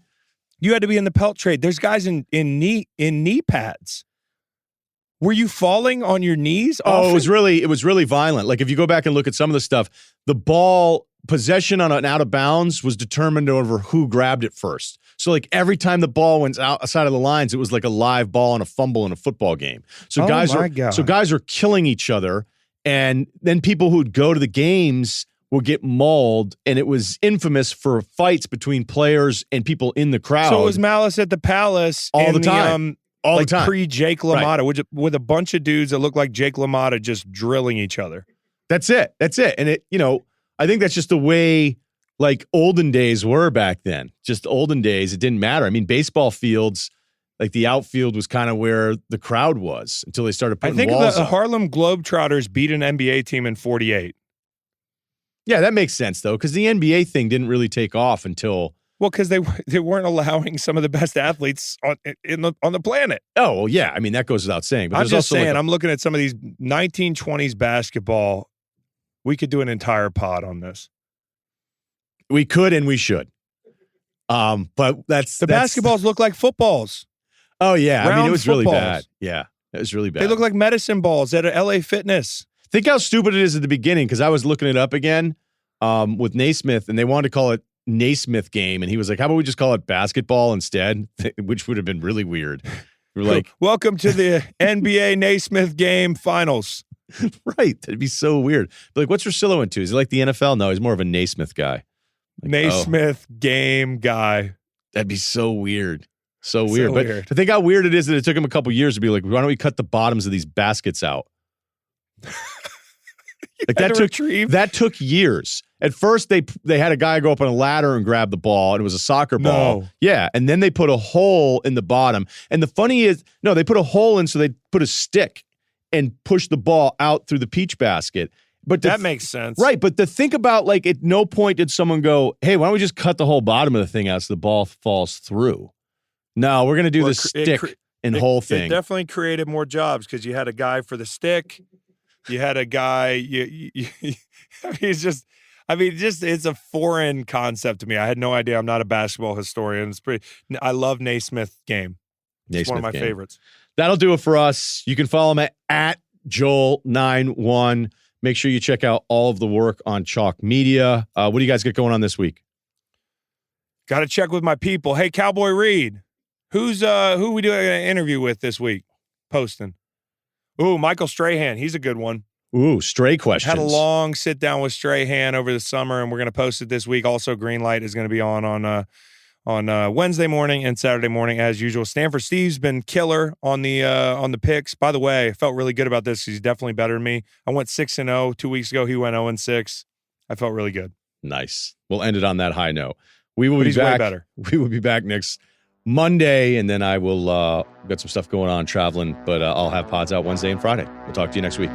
You had to be in the pelt trade. There's guys in knee pads. Were you falling on your knees? Oh, it was really violent. If you go back and look at some of the stuff, the ball possession on an out of bounds was determined over who grabbed it first. So every time the ball went outside of the lines, it was a live ball and a fumble in a football game. So guys are killing each other, and then people who'd go to the games would get mauled, and it was infamous for fights between players and people in the crowd. So it was Malice at the Palace all the time. All the time. Pre-Jake LaMotta, with a bunch of dudes that looked like Jake LaMotta just drilling each other. That's it. And I think that's just the way olden days were back then. Just olden days, it didn't matter. I mean, baseball fields, the outfield was kind of where the crowd was until they started putting walls up. I think the Harlem Globetrotters beat an NBA team in 48. Yeah, that makes sense, though, because the NBA thing didn't really take off until... Well, because they weren't allowing some of the best athletes on the planet. Oh, well, yeah. I mean, that goes without saying. But I'm just saying, I'm looking at some of these 1920s basketball. We could do an entire pod on this. We could and we should. But that's basketballs look like footballs. Oh yeah, Round I mean it was footballs. really bad. Yeah, it was really bad. They look like medicine balls at a LA Fitness. Think how stupid it is at the beginning because I was looking it up again with Naismith, and they wanted to call it Naismith game, and he was like, "How about we just call it basketball instead?" Which would have been really weird. We're like, "Welcome to the NBA Naismith game finals." Right, that'd be so weird. But what's Russillo into? Is he like the NFL? No, he's more of a Naismith guy. Naismith game guy. That'd be so weird. So weird. But to think how weird it is that it took him a couple years to be like, why don't we cut the bottoms of these baskets out? Like Had that to took retrieve? that took years. At first, they had a guy go up on a ladder and grab the ball, and it was a soccer ball. No. Yeah, and then they put a hole in the bottom. And the funny is, no, they put a hole in, so they put a stick and push the ball out through the peach basket. But That makes sense. right. But to think about, like, at no point did someone go, "Hey, why don't we just cut the whole bottom of the thing out so the ball falls through?" No, we're gonna do Or the it stick cre- and It- whole It thing. definitely created more jobs because you had a guy for the stick. You had a guy. I mean, it's a foreign concept to me. I had no idea. I'm not a basketball historian. I love Naismith game. It's one of my Naismith game. favorites. That'll do it for us. You can follow him at Joel91. Make sure you check out all of the work on Chalk Media. What do you guys got going on this week? Got to check with my people. Hey, Cowboy Reed, who we doing an interview with this week? Posting. Ooh, Michael Strahan. He's a good one. Ooh, stray questions. Had a long sit down with Strahan over the summer, and we're going to post it this week. Also, Greenlight is going to be on Wednesday morning and Saturday morning as usual. Stanford Steve's been killer on the picks. By the way, I felt really good about this. He's definitely better than me. I went 6-0 2 weeks ago. He went 0-6. I felt really good. Nice. We'll end it on that high note. We will But be he's way back. better. We will be back next Monday, and then I will got some stuff going on traveling, but I'll have pods out Wednesday and Friday. We'll talk to you next week.